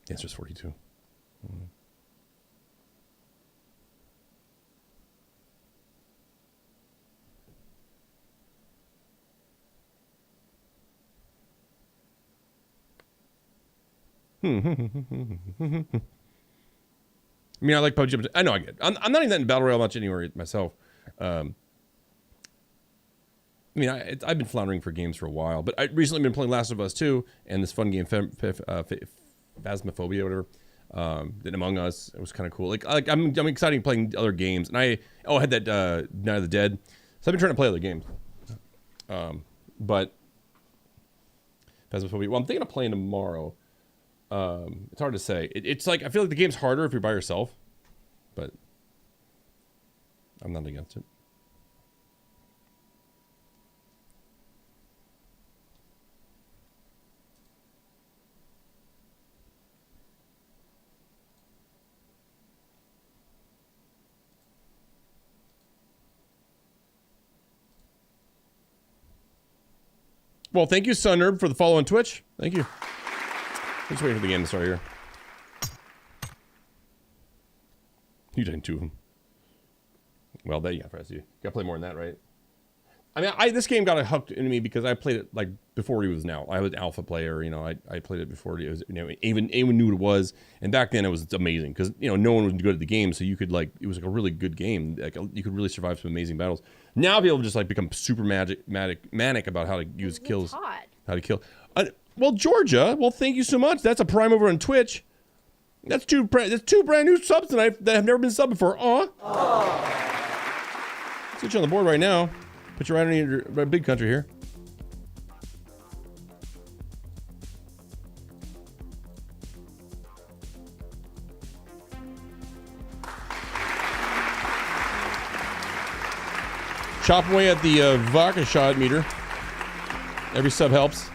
Answer is 42. I mean, I like PUBG. I know I get. I'm not even that in Battle Royale much anywhere myself. I mean, I've been floundering for games for a while, but I recently been playing Last of Us 2 and this fun game, Phasmophobia, whatever. Then Among Us, it was kind of cool. Like I'm excited playing other games, and I had that Night of the Dead, so I've been trying to play other games. But Phasmophobia. Well, I'm thinking of playing tomorrow. It's hard to say. It's like I feel like the game's harder if you're by yourself, but I'm not against it. Well, thank you, Sunherb, for the follow on Twitch. Thank you. Just waiting for the game to start here. You did 2 of them. Well, there you go, Press. You gotta play more than that, right? I mean, this game got hooked into me because I played it like before he was now. I was an alpha player, you know. I played it before it was, you know, even knew what it was, and back then it was amazing because you know no one was good at the game, so you could like it was like a really good game. Like you could really survive some amazing battles. Now people just like become super manic about how to use kills, how to kill. Well, Georgia, well, thank you so much. That's a prime over on Twitch. That's two brand new subs tonight that have never been subbed before. Let's get you on the board right now. Put you right in your big country here. Chop away at the vodka shot meter. Every sub helps.